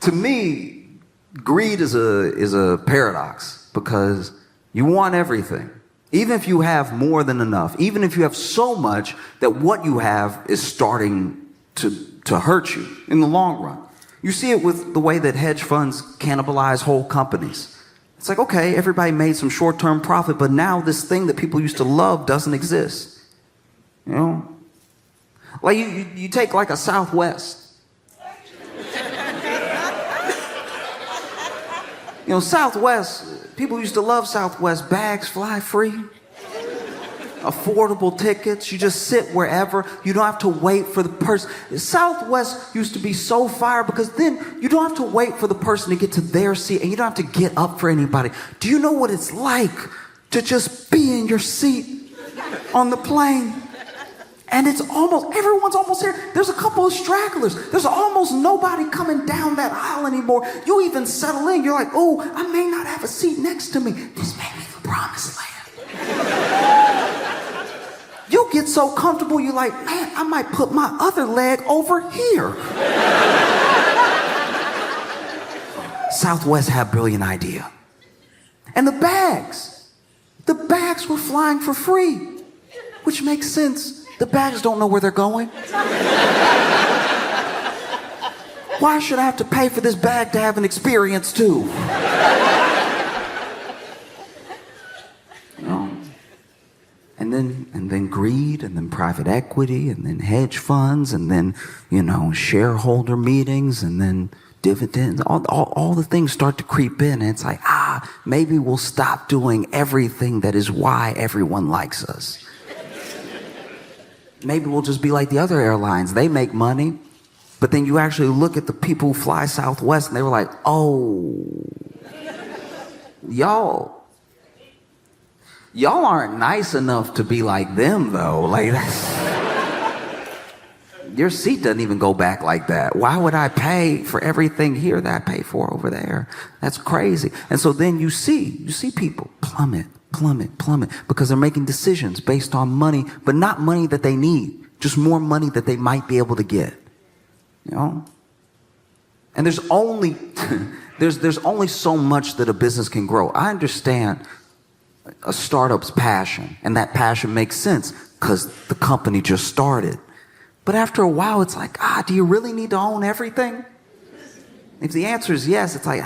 To me, greed is a paradox because you want everything. Even if you have more than enough, even if you have so much that what you have is starting to hurt you in the long run. You see it with the way that hedge funds cannibalize whole companies. It's like, okay, everybody made some short-term profit, but now this thing that people used to love doesn't exist. You know? Like you take like a Southwest. You know, Southwest, people used to love Southwest. Bags fly free. Affordable tickets. You just sit wherever. You don't have to wait for the person. Southwest used to be so fire because then you don't have to wait for the person to get to their seat and you don't have to get up for anybody. Do you know what it's like to just be in your seat on the plane? And everyone's almost here. There's a couple of stragglers. There's almost nobody coming down that aisle anymore. You even settle in. You're like, oh, I may not have a seat next to me. This may be the promised land. You get so comfortable, you're like, man, I might put my other leg over here. Southwest had a brilliant idea. And the bags were flying for free, which makes sense. The bags don't know where they're going. Why should I have to pay for this bag to have an experience too? You know? And then greed, and then private equity, and then hedge funds, and then, you know, shareholder meetings, and then dividends. All the things start to creep in, and it's like, maybe we'll stop doing everything that is why everyone likes us. Maybe we'll just be like the other airlines. They make money, but then you actually look at the people who fly Southwest, and they were like, oh, y'all aren't nice enough to be like them, though. Like, your seat doesn't even go back like that. Why would I pay for everything here that I pay for over there? That's crazy. And so then you see people plummet, because they're making decisions based on money, but not money that they need, just more money that they might be able to get. You know? And there's only there's only so much that a business can grow. I understand a startup's passion, and that passion makes sense because the company just started. But after a while, it's like, do you really need to own everything? If the answer is yes, it's like,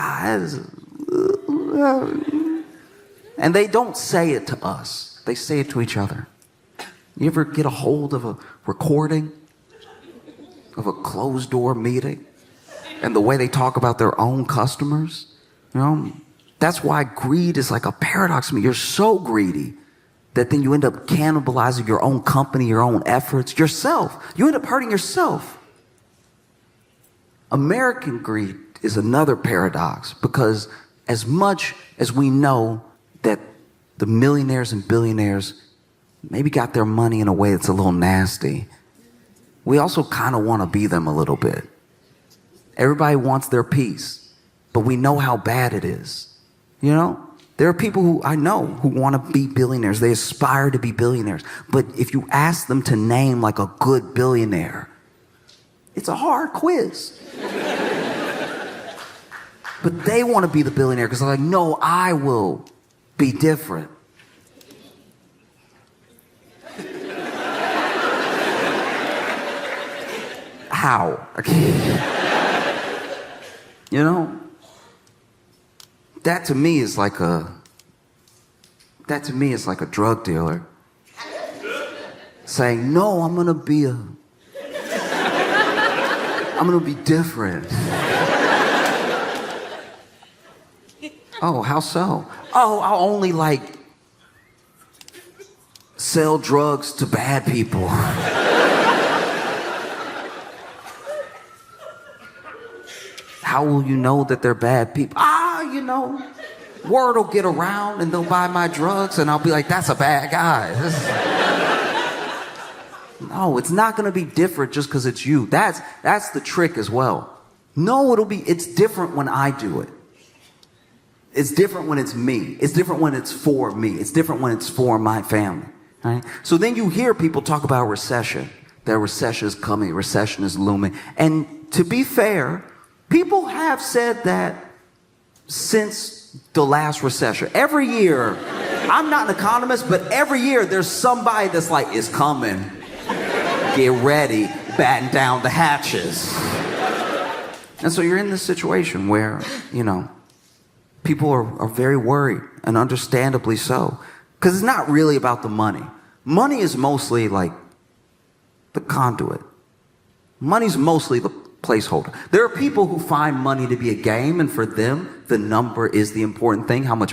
and they don't say it to us. They say it to each other. You ever get a hold of a recording of a closed-door meeting and the way they talk about their own customers? You know? That's why greed is like a paradox to me. You're so greedy that then you end up cannibalizing your own company, your own efforts, yourself. You end up hurting yourself. American greed is another paradox because as much as we know that the millionaires and billionaires maybe got their money in a way that's a little nasty, we also kind of want to be them a little bit. Everybody wants their piece, but we know how bad it is. You know, there are people who I know who want to be billionaires. They aspire to be billionaires. But if you ask them to name like a good billionaire, it's a hard quiz. But they want to be the billionaire because they're like, no, I will be different. How? You know? That to me is like a drug dealer saying, no, I'm gonna be different. Oh, how so? Oh, I'll only sell drugs to bad people. How will you know that they're bad people? Word will get around and they'll buy my drugs and I'll be like, that's a bad guy. No, it's not gonna be different just because it's you. That's the trick as well. No, it's different when I do it. It's different when it's me. It's different when it's for me. It's different when it's for my family. Right? So then you hear people talk about recession. That recession is coming, recession is looming. And to be fair, people have said that since the last recession. Every year, I'm not an economist, but every year there's somebody that's like, it's coming. Get ready, batten down the hatches. And so you're in this situation where, people are very worried, and understandably so. Because it's not really about the money. Money is mostly like the conduit. Money's mostly the placeholder. There are people who find money to be a game, and for them, the number is the important thing. How much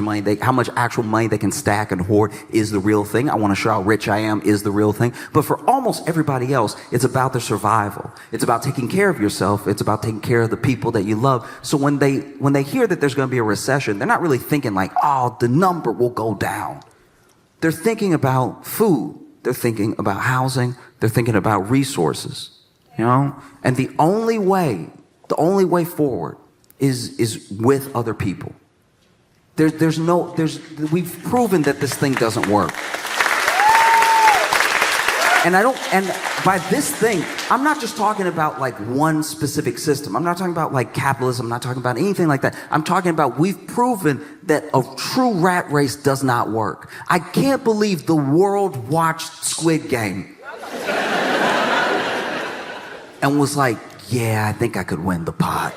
actual money they can stack and hoard is the real thing. I want to show how rich I am is the real thing. But for almost everybody else, it's about their survival. It's about taking care of yourself. It's about taking care of the people that you love. So when they hear that there's going to be a recession, they're not really thinking like, oh, the number will go down. They're thinking about food. They're thinking about housing. They're thinking about resources. And the only way forward is with other people. We've proven that this thing doesn't work. And by this thing, I'm not just talking about like one specific system. I'm not talking about like capitalism. I'm not talking about anything like that. I'm talking about we've proven that a true rat race does not work. I can't believe the world watched Squid Game and was like, yeah, I think I could win the pot.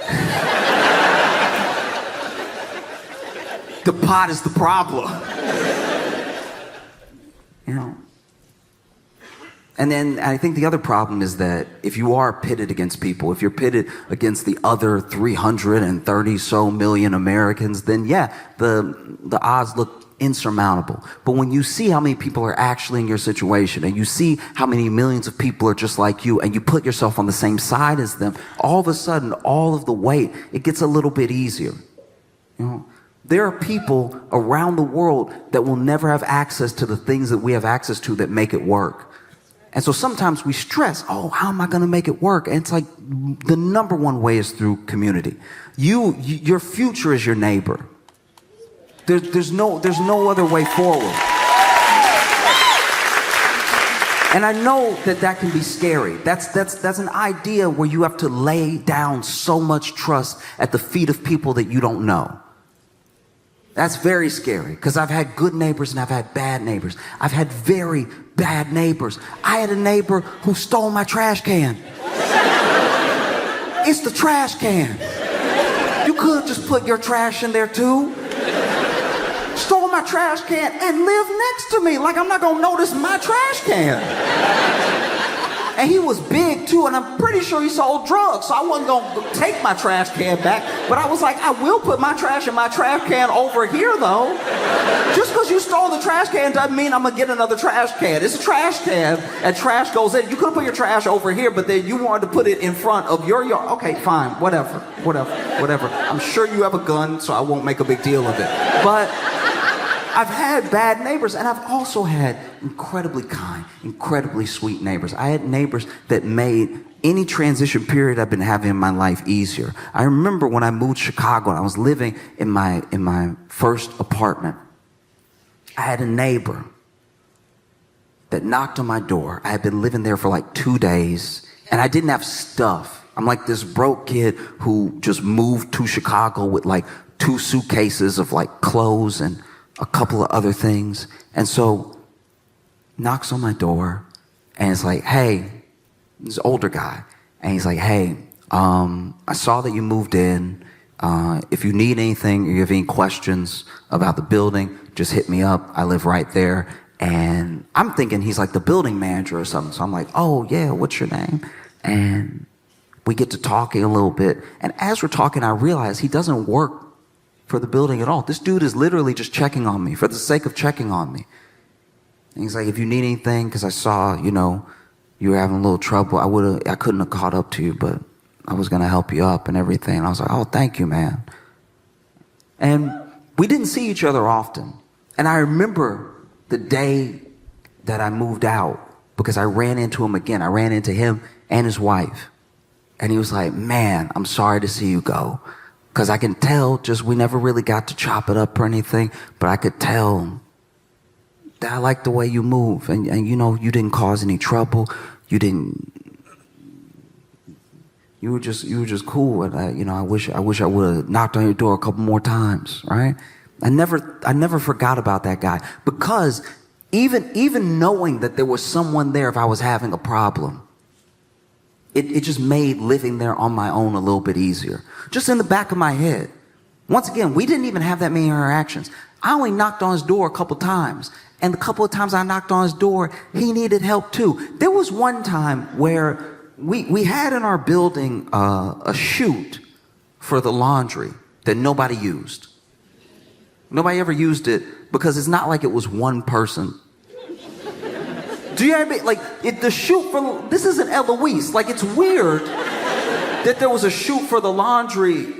The pot is the problem. And then I think the other problem is that if you are pitted against people, if you're pitted against the other 330 so million Americans, then yeah, the odds look insurmountable. But when you see how many people are actually in your situation, and you see how many millions of people are just like you, and you put yourself on the same side as them, all of a sudden, all of the weight, it gets a little bit easier. There are people around the world that will never have access to the things that we have access to that make it work. And so sometimes we stress, oh, how am I going to make it work? And it's like the number one way is through community. Your future is your neighbor. There's no other way forward. And I know that can be scary. That's an idea where you have to lay down so much trust at the feet of people that you don't know. That's very scary, because I've had good neighbors and I've had bad neighbors. I've had very bad neighbors. I had a neighbor who stole my trash can. It's the trash can. You could just put your trash in there too. Stole my trash can and lived next to me like I'm not gonna notice my trash can. And he was big too, and I'm pretty sure he sold drugs, so I wasn't gonna take my trash can back, but I was like, I will put my trash in my trash can over here though. Just because you stole the trash can doesn't mean I'm gonna get another trash can. It's a trash can, and trash goes in. You could have put your trash over here, but then you wanted to put it in front of your yard. Okay, fine, whatever. I'm sure you have a gun, so I won't make a big deal of it. But I've had bad neighbors, and I've also had incredibly kind, incredibly sweet neighbors. I had neighbors that made any transition period I've been having in my life easier. I remember when I moved to Chicago and I was living in my first apartment. I had a neighbor that knocked on my door. I had been living there for like 2 days, and I didn't have stuff. I'm like this broke kid who just moved to Chicago with like 2 suitcases of like clothes and a couple of other things. And so knocks on my door and it's like, hey, this older guy. And he's like, hey, I saw that you moved in. If you need anything or you have any questions about the building, just hit me up. I live right there. And I'm thinking he's like the building manager or something. So I'm like, oh yeah, what's your name? And we get to talking a little bit. And as we're talking, I realize he doesn't work for the building at all. This dude is literally just checking on me for the sake of checking on me. And he's like, if you need anything, because I saw, you know, you were having a little trouble, I couldn't have caught up to you, but I was going to help you up and everything. And I was like, oh, thank you, man. And we didn't see each other often. And I remember the day that I moved out because I ran into him again. I ran into him and his wife. And he was like, man, I'm sorry to see you go. Because I can tell, just we never really got to chop it up or anything, but I could tell that I like the way you move. And you know, you didn't cause any trouble. You were just cool. And you know, I wish I would have knocked on your door a couple more times, right? I never forgot about that guy, because even knowing that there was someone there if I was having a problem, it just made living there on my own a little bit easier. Just in the back of my head. Once again, we didn't even have that many interactions. I only knocked on his door a couple times. And the couple of times I knocked on his door, he needed help too. There was one time where we had in our building a chute for the laundry that nobody used. Nobody ever used it because it's not like it was one person. Do you know what I mean? Like, the chute for, this isn't Eloise. Like, it's weird that there was a chute for the laundry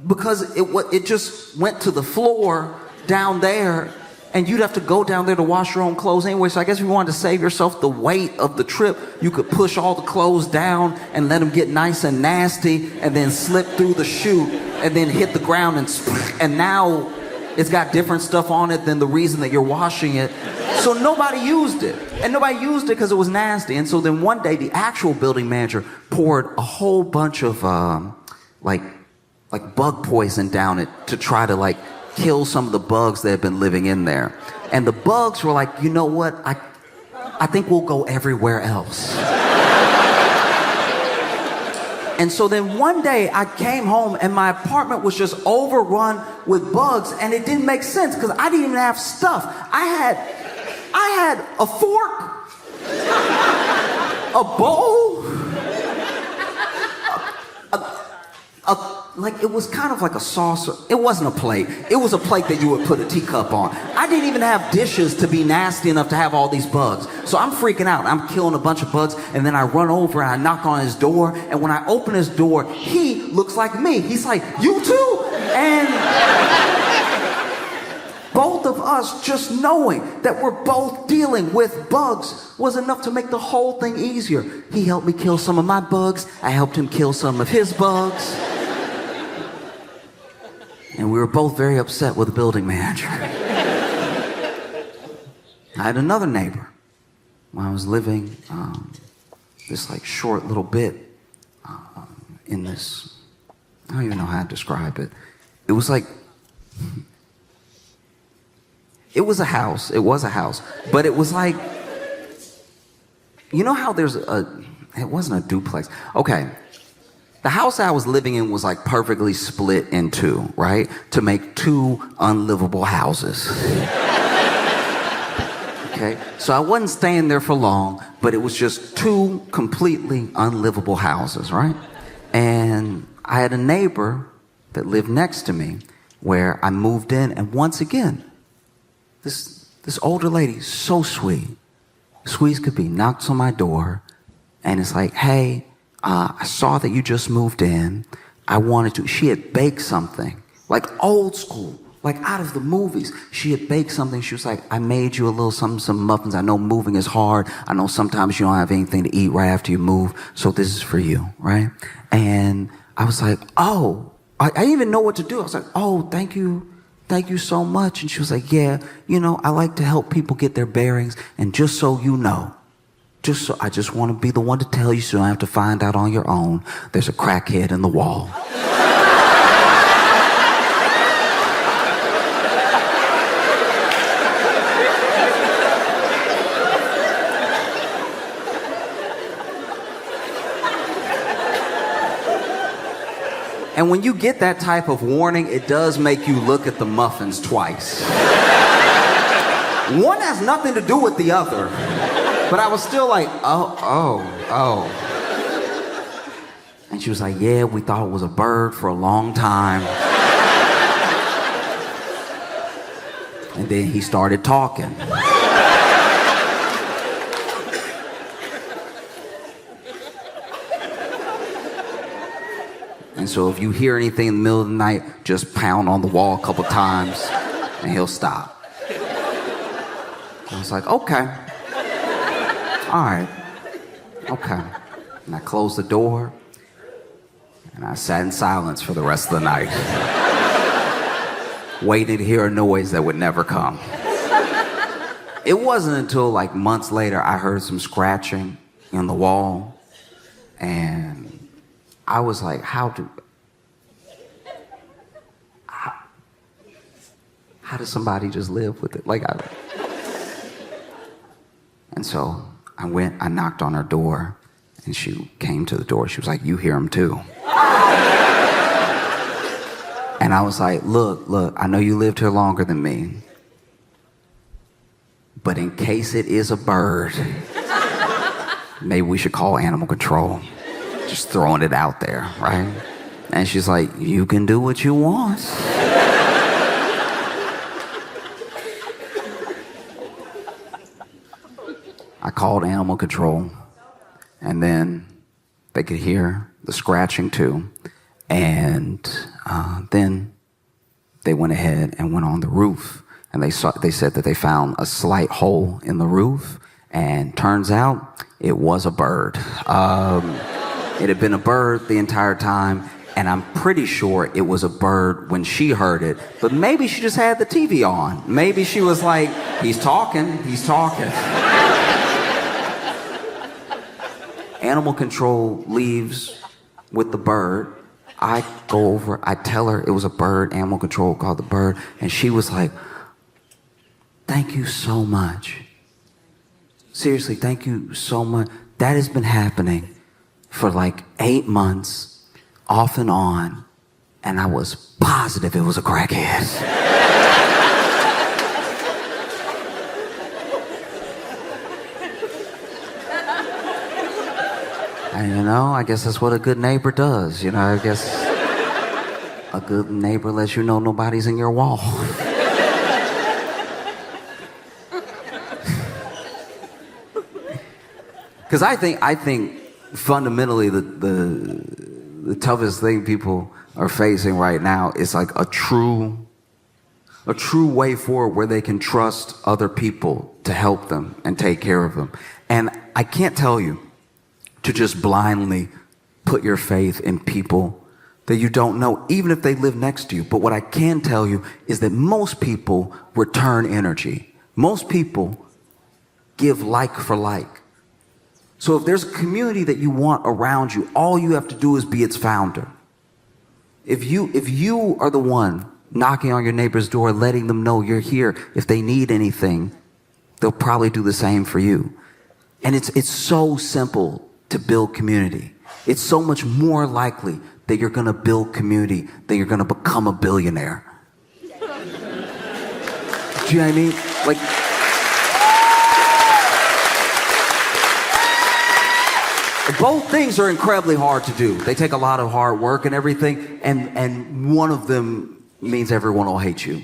because it just went to the floor down there, and you'd have to go down there to wash your own clothes anyway. So I guess if you wanted to save yourself the weight of the trip, you could push all the clothes down and let them get nice and nasty, and then slip through the chute and then hit the ground, and now it's got different stuff on it than the reason that you're washing it. So nobody used it. And nobody used it because it was nasty. And so then one day, the actual building manager poured a whole bunch of like bug poison down it to try to like kill some of the bugs that had been living in there. And the bugs were like, you know what? I think we'll go everywhere else. And so then one day I came home and my apartment was just overrun with bugs, and it didn't make sense because I didn't even have stuff. I had a fork, a bowl, like it was kind of like a saucer. It wasn't a plate. It was a plate that you would put a teacup on. I didn't even have dishes to be nasty enough to have all these bugs. So I'm freaking out. I'm killing a bunch of bugs, and then I run over and I knock on his door, and when I open his door, he looks like me. He's like, you too? And both of us just knowing that we're both dealing with bugs was enough to make the whole thing easier. He helped me kill some of my bugs. I helped him kill some of his bugs. And we were both very upset with the building manager. I had another neighbor when I was living this like short little bit in this, I don't even know how to describe it. It was like, it was a house, but it was like, you know how there's it wasn't a duplex. Okay. The house I was living in was like perfectly split in two, right? To make two unlivable houses. Okay? So I wasn't staying there for long, but it was just two completely unlivable houses, right? And I had a neighbor that lived next to me where I moved in, and once again, this older lady, so sweet as could be, knocks on my door, and it's like, hey, I saw that you just moved in. She had baked something, like old school, like out of the movies. She had baked something. She was like, I made you a little something, some muffins. I know moving is hard. I know sometimes you don't have anything to eat right after you move. So this is for you, right? And I was like, oh, I didn't even know what to do. I was like, oh, thank you. Thank you so much. And she was like, yeah, you know, I like to help people get their bearings. And just so you know, I just want to be the one to tell you so you don't have to find out on your own. There's a crackhead in the wall. And when you get that type of warning, it does make you look at the muffins twice. One has nothing to do with the other. But I was still like, oh. And she was like, yeah, we thought it was a bird for a long time. And then he started talking. And so if you hear anything in the middle of the night, just pound on the wall a couple times and he'll stop. I was like, okay. All right. Okay. And I closed the door and I sat in silence for the rest of the night, waiting to hear a noise that would never come. It wasn't until like months later I heard some scratching in the wall, and I was like, how does somebody just live with it? And so I knocked on her door, and she came to the door. She was like, you hear him too. And I was like, look, I know you lived here longer than me, but in case it is a bird, maybe we should call animal control. Just throwing it out there, right? And she's like, you can do what you want. I called animal control, and then they could hear the scratching too. And then they went ahead and went on the roof, and they said that they found a slight hole in the roof, and turns out it was a bird. It had been a bird the entire time, and I'm pretty sure it was a bird when she heard it, but maybe she just had the TV on. Maybe she was like, he's talking. Animal control leaves with the bird. I go over, I tell her it was a bird, animal control called the bird, and she was like, thank you so much. Seriously, thank you so much. That has been happening for like 8 months, off and on, and I was positive it was a crackhead. And I guess that's what a good neighbor does. I guess a good neighbor lets you know nobody's in your wall. Because I think fundamentally the toughest thing people are facing right now is like a true way forward where they can trust other people to help them and take care of them. And I can't tell you to just blindly put your faith in people that you don't know, even if they live next to you. But what I can tell you is that most people return energy. Most people give like for like. So if there's a community that you want around you, all you have to do is be its founder. If you are the one knocking on your neighbor's door, letting them know you're here, if they need anything, they'll probably do the same for you. And it's so simple to build community. It's so much more likely that you're gonna build community than you're gonna become a billionaire. Do you know what I mean? Like, both things are incredibly hard to do. They take a lot of hard work and everything, and one of them means everyone will hate you.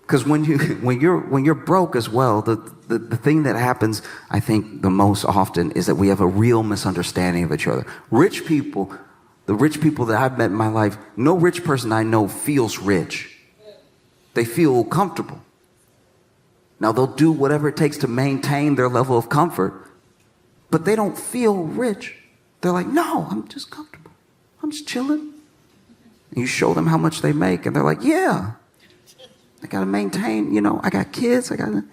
Because when you're broke as well, the thing that happens, I think, the most often is that we have a real misunderstanding of each other. Rich people, the rich people that I've met in my life, no rich person I know feels rich. They feel comfortable. Now they'll do whatever it takes to maintain their level of comfort, but they don't feel rich. They're like, no, I'm just comfortable. I'm just chilling. And you show them how much they make, and they're like, yeah. I gotta maintain, I got kids, and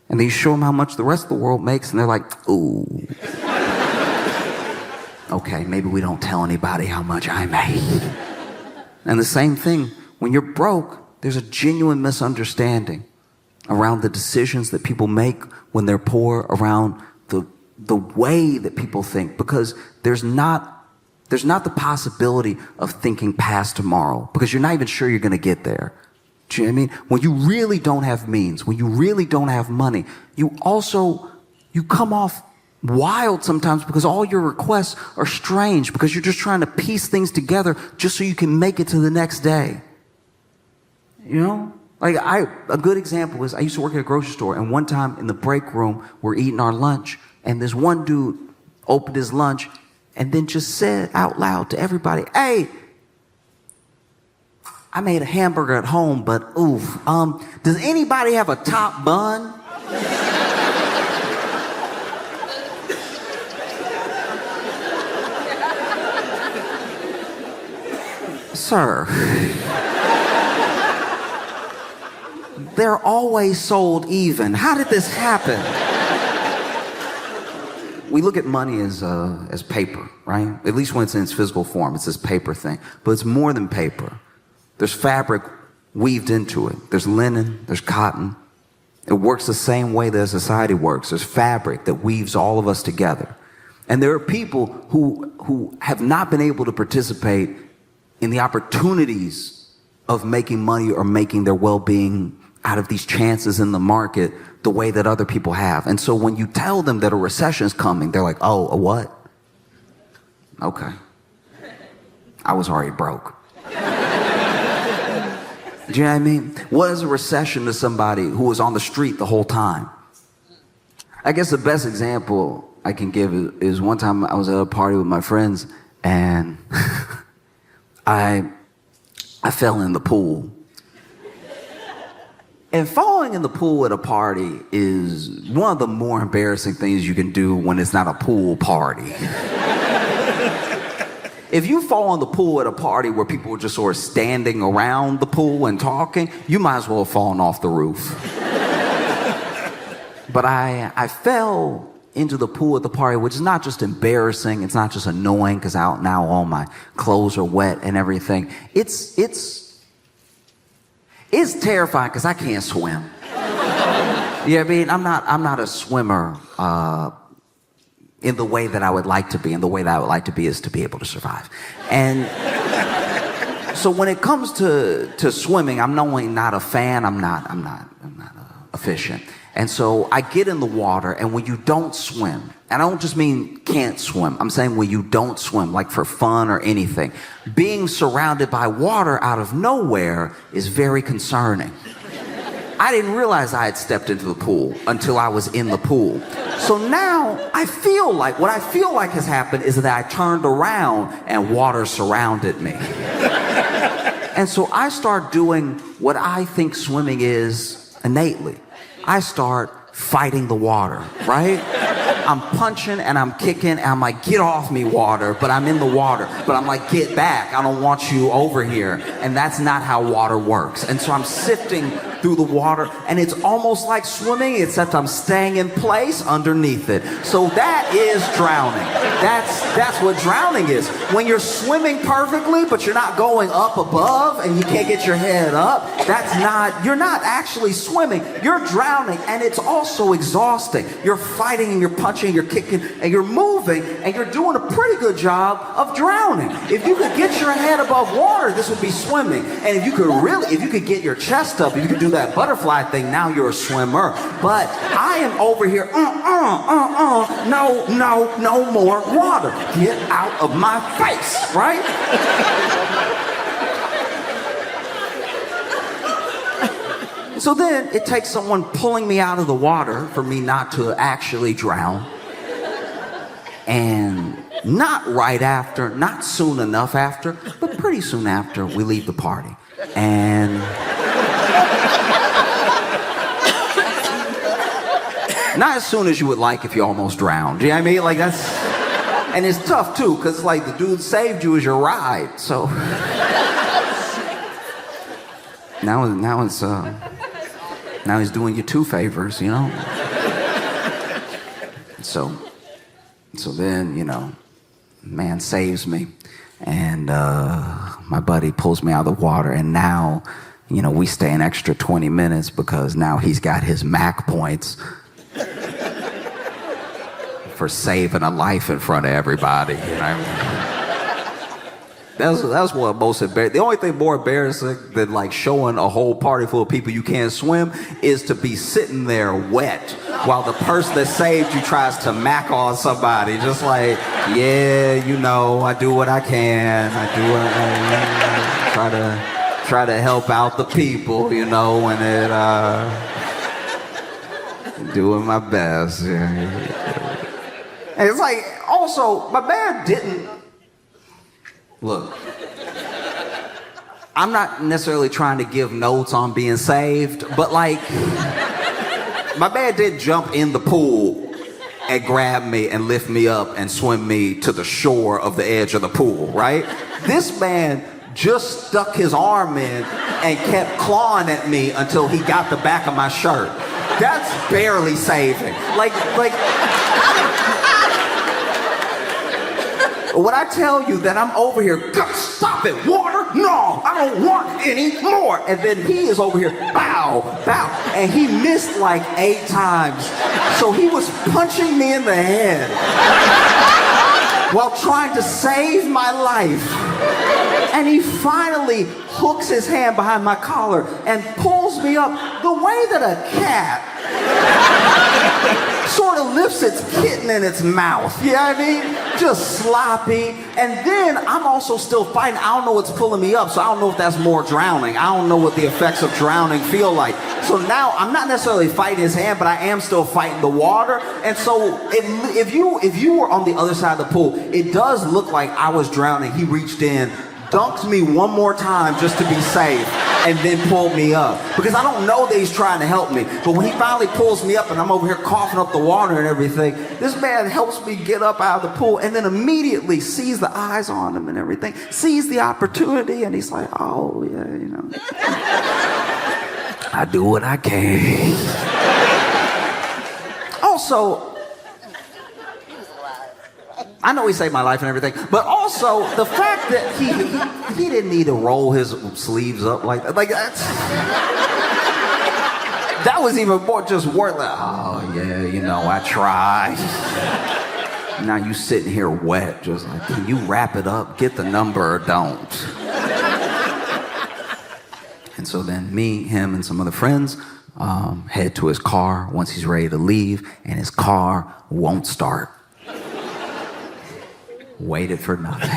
then you show them how much the rest of the world makes, and they're like, ooh. Okay, maybe we don't tell anybody how much I make. And the same thing, when you're broke, there's a genuine misunderstanding around the decisions that people make when they're poor, around the the way that people think, because there's not the possibility of thinking past tomorrow, because you're not even sure you're going to get there. Do you know what I mean? When you really don't have means, when you really don't have money, you come off wild sometimes because all your requests are strange, because you're just trying to piece things together just so you can make it to the next day. You know? Like a good example is I used to work at a grocery store, and one time in the break room, we're eating our lunch, and this one dude opened his lunch and then just said out loud to everybody, "Hey, I made a hamburger at home, but oof, does anybody have a top bun?" Sir, they're always sold even. How did this happen? We look at money as paper, right? At least when it's in its physical form, it's this paper thing. But it's more than paper. There's fabric weaved into it. There's linen, there's cotton. It works the same way that society works. There's fabric that weaves all of us together. And there are people who have not been able to participate in the opportunities of making money or making their well-being out of these chances in the market the way that other people have. And so when you tell them that a recession is coming, they're like, "Oh, a what? Okay. I was already broke." Do you know what I mean? What is a recession to somebody who was on the street the whole time? I guess the best example I can give is one time I was at a party with my friends, and I fell in the pool. And falling in the pool at a party is one of the more embarrassing things you can do when it's not a pool party. If you fall in the pool at a party where people are just sort of standing around the pool and talking, you might as well have fallen off the roof. But I fell into the pool at the party, which is not just embarrassing, it's not just annoying because now all my clothes are wet and everything. It's terrifying because I can't swim. Yeah, I mean, I'm not a swimmer in the way that I would like to be. And the way that I would like to be is to be able to survive. And so when it comes to swimming, I'm not only not a fan, I'm not efficient. And so I get in the water, and when you don't swim, and I don't just mean can't swim, I'm saying when you don't swim, like for fun or anything, being surrounded by water out of nowhere is very concerning. I didn't realize I had stepped into the pool until I was in the pool. So now what I feel like has happened is that I turned around and water surrounded me. And so I start doing what I think swimming is innately. I start fighting the water, right? I'm punching and I'm kicking and I'm like, "Get off me, water," but I'm in the water. But I'm like, "Get back, I don't want you over here." And that's not how water works. And so I'm sifting through the water, and it's almost like swimming, except I'm staying in place underneath it. So that is drowning. That's what drowning is. When you're swimming perfectly, but you're not going up above and you can't get your head up, you're not actually swimming, you're drowning, and it's also exhausting. You're fighting and you're punching, you're kicking, and you're moving, and you're doing a pretty good job of drowning. If you could get your head above water, this would be swimming. And if you could get your chest up, if you could do that butterfly thing, now you're a swimmer. But I am over here, no more water. Get out of my face, right? So then it takes someone pulling me out of the water for me not to actually drown. And not right after, not soon enough after, but pretty soon after, we leave the party. And not as soon as you would like if you almost drowned. You know what I mean? Like and it's tough too, because like the dude saved you as your ride. So now he's doing you two favors, you know? So then, man saves me, and my buddy pulls me out of the water, and now, we stay an extra 20 minutes because now he's got his Mac points for saving a life in front of everybody. You know? That's what most embarrassing. The only thing more embarrassing than like showing a whole party full of people you can't swim is to be sitting there wet while the person that saved you tries to mac on somebody. Just like, yeah, you know, I do what I can. I do what I try to help out the people, you know, and doing my best. Yeah. And it's like, also, my band didn't. Look, I'm not necessarily trying to give notes on being saved, but like, my man did jump in the pool and grab me and lift me up and swim me to the shore of the edge of the pool, right? This man just stuck his arm in and kept clawing at me until he got the back of my shirt. That's barely saving. Like, when I tell you that I'm over here, stop it, water, no, I don't want any more. And then he is over here, bow, bow. And he missed like 8 times. So he was punching me in the head while trying to save my life. And he finally hooks his hand behind my collar and pulls me up the way that a cat sort of lifts its kitten in its mouth. You know what I mean? Just sloppy. And then I'm also still fighting. I don't know what's pulling me up, so I don't know if that's more drowning. I don't know what the effects of drowning feel like. So now I'm not necessarily fighting his hand, but I am still fighting the water. And so if you were on the other side of the pool, it does look like I was drowning. He reached in, dunked me one more time just to be safe, and then pulled me up. Because I don't know that he's trying to help me. But when he finally pulls me up and I'm over here coughing up the water and everything, this man helps me get up out of the pool and then immediately sees the eyes on him and everything, sees the opportunity, and he's like, oh, yeah, you know. I do what I can. Also, I know he saved my life and everything, but also the fact that he didn't need to roll his sleeves up like that. Like that was even more just worth like, oh yeah, you know, I try. Now you sitting here wet, just like, can you wrap it up, get the number or don't? And so then me, him, and some other friends head to his car once he's ready to leave, and his car won't start. Waited for nothing.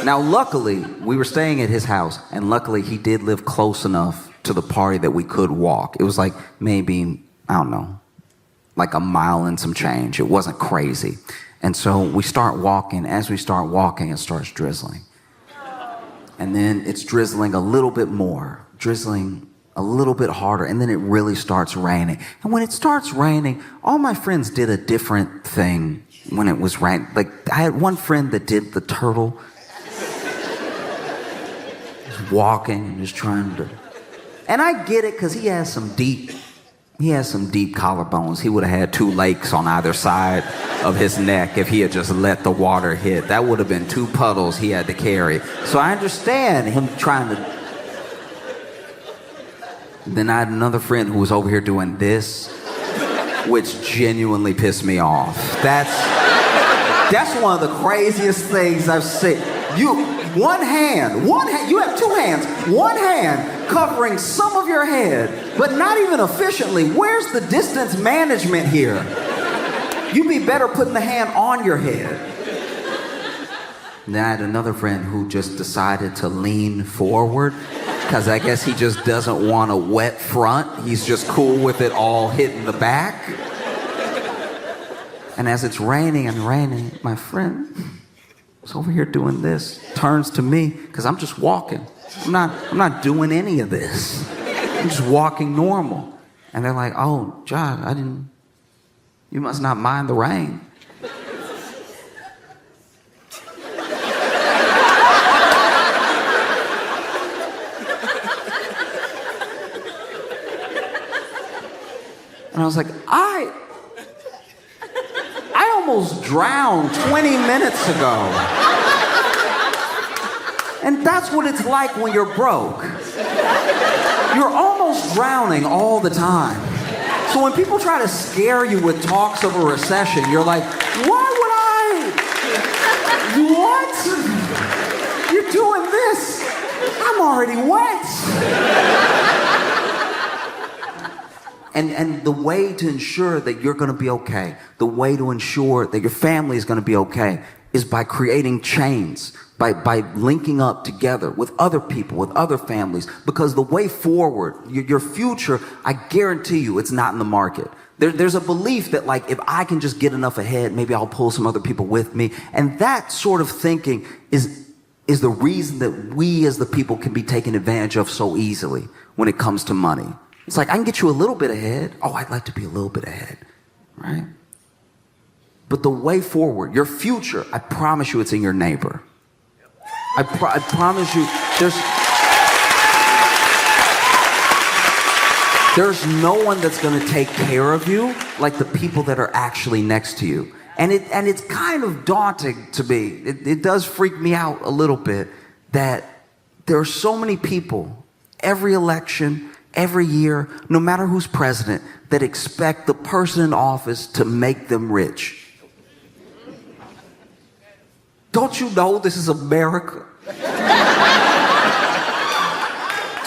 Now, luckily, we were staying at his house, and luckily he did live close enough to the party that we could walk. It was like maybe, I don't know, like a mile and some change. It wasn't crazy. And so we start walking. As we start walking, it starts drizzling. And then it's drizzling a little bit more, drizzling a little bit harder, and then it really starts raining. And when it starts raining, all my friends did a different thing when it was raining. Like, I had one friend that did the turtle. Just walking and just trying to... And I get it, because he has some deep collarbones. He would have had 2 lakes on either side of his neck if he had just let the water hit. That would have been 2 puddles he had to carry. So I understand him trying to... Then I had another friend who was over here doing this, which genuinely pissed me off. That's one of the craziest things I've seen. You have 2 hands, one hand covering some of your head, but not even efficiently. Where's the distance management here? You'd be better putting the hand on your head. Then I had another friend who just decided to lean forward, because I guess he just doesn't want a wet front. He's just cool with it all hitting the back. And as it's raining and raining, my friend was over here doing this, turns to me, because I'm just walking. I'm not doing any of this. I'm just walking normal. And they're like, oh, John, you must not mind the rain. And I was like, I almost drowned 20 minutes ago. And that's what it's like when you're broke. You're almost drowning all the time. So when people try to scare you with talks of a recession, you're like, why would I? What? You're doing this. I'm already wet. And the way to ensure that you're going to be okay, the way to ensure that your family is going to be okay, is by creating chains, by linking up together with other people, with other families. Because the way forward, your future, I guarantee you, it's not in the market. There's a belief that, like, if I can just get enough ahead, maybe I'll pull some other people with me. And that sort of thinking is the reason that we as the people can be taken advantage of so easily when it comes to money. It's like, I can get you a little bit ahead. Oh, I'd like to be a little bit ahead, right? But the way forward, your future, I promise you it's in your neighbor. I promise you there's no one that's going to take care of you like the people that are actually next to you. And it's kind of daunting to me. It does freak me out a little bit that there are so many people, every election, every year, no matter who's president, that expect the person in office to make them rich. Don't you know this is America? Do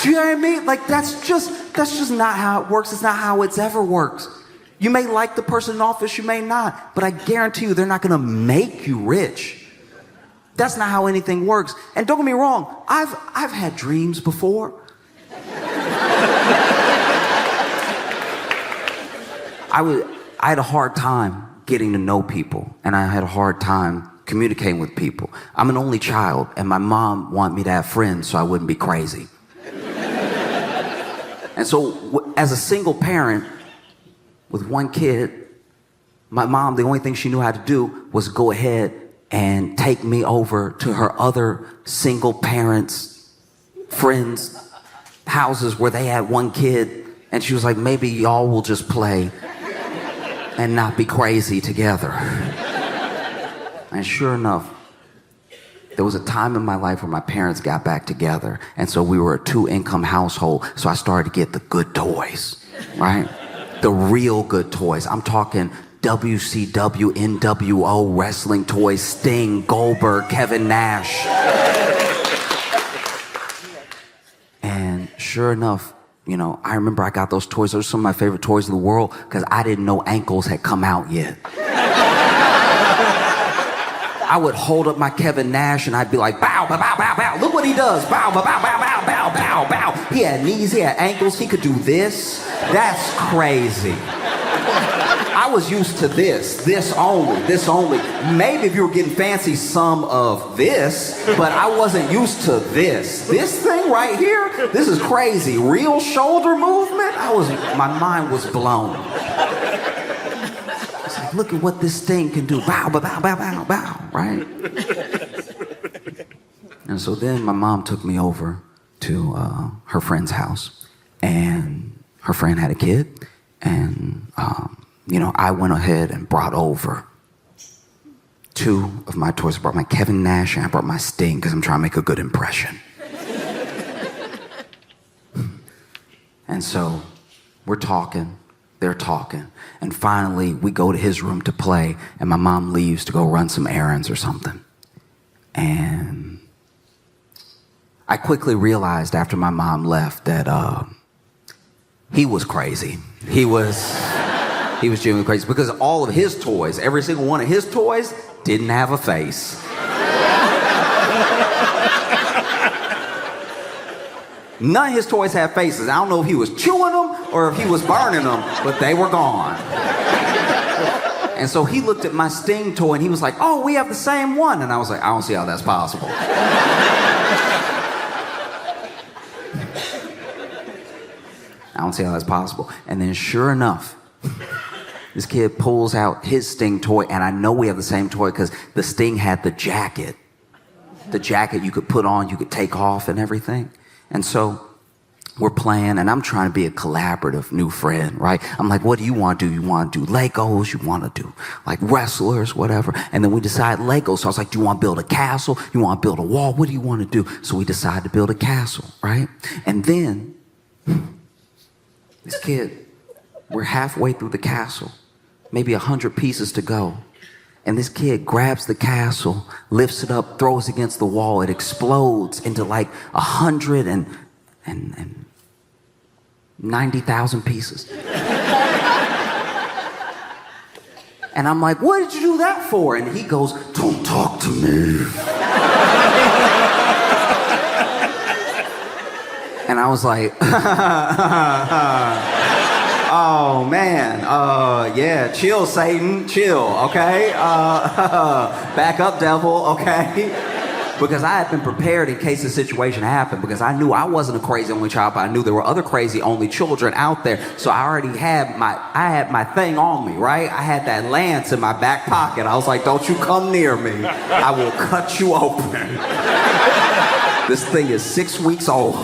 you know what I mean? Like, that's just not how it works. It's not how it's ever worked. You may like the person in office, you may not, but I guarantee you they're not going to make you rich. That's not how anything works. And don't get me wrong, I've had dreams before. I had a hard time getting to know people, and I had a hard time communicating with people. I'm an only child, and my mom wanted me to have friends so I wouldn't be crazy. And so, as a single parent with one kid, my mom, the only thing she knew how to do was go ahead and take me over to her other single parents' friends' houses where they had one kid, and she was like, maybe y'all will just play and not be crazy together. And sure enough, there was a time in my life where my parents got back together, and so we were a 2-income household, so I started to get the good toys, right? The real good toys. I'm talking WCW, NWO, wrestling toys, Sting, Goldberg, Kevin Nash. And sure enough, you know, I remember I got those toys. Those are some of my favorite toys in the world because I didn't know ankles had come out yet. I would hold up my Kevin Nash and I'd be like, bow, bow, bow, bow, bow. Look what he does. Bow, bow, bow, bow, bow, bow, bow, bow. He had knees, he had ankles, he could do this. That's crazy. I was used to this only. Maybe if you were getting fancy, some of this, but I wasn't used to this. This thing right here, this is crazy. Real shoulder movement? My mind was blown. It's like, look at what this thing can do. Bow, bow, bow, bow, bow, bow, right? And so then my mom took me over to her friend's house, and her friend had a kid, and I went ahead and brought over 2 of my toys. I brought my Kevin Nash and I brought my Sting because I'm trying to make a good impression. And so we're talking, they're talking, and finally we go to his room to play, and my mom leaves to go run some errands or something. And I quickly realized after my mom left that he was crazy. He was genuinely crazy because all of his toys, every single one of his toys, didn't have a face. None of his toys had faces. I don't know if he was chewing them or if he was burning them, but they were gone. And so he looked at my Sting toy and he was like, oh, we have the same one. And I was like, I don't see how that's possible. I don't see how that's possible. And then sure enough, this kid pulls out his Sting toy, and I know we have the same toy because the Sting had the jacket. The jacket you could put on, you could take off and everything. And so we're playing, and I'm trying to be a collaborative new friend, right? I'm like, what do you want to do? You want to do Legos? You want to do like wrestlers, whatever? And then we decide Legos. So I was like, do you want to build a castle? You want to build a wall? What do you want to do? So we decide to build a castle, right? And then this kid We're halfway through the castle, maybe 100 pieces to go. And this kid grabs the castle, lifts it up, throws it against the wall. It explodes into like 190,000 pieces. And I'm like, what did you do that for? And he goes, don't talk to me. And I was like, oh man, yeah, chill, Satan, chill, okay? Back up, devil, okay? Because I had been prepared in case the situation happened, because I knew I wasn't a crazy only child, but I knew there were other crazy only children out there. So I already had my thing on me, right? I had that lance in my back pocket. I was like, don't you come near me. I will cut you open. This thing is 6 weeks old.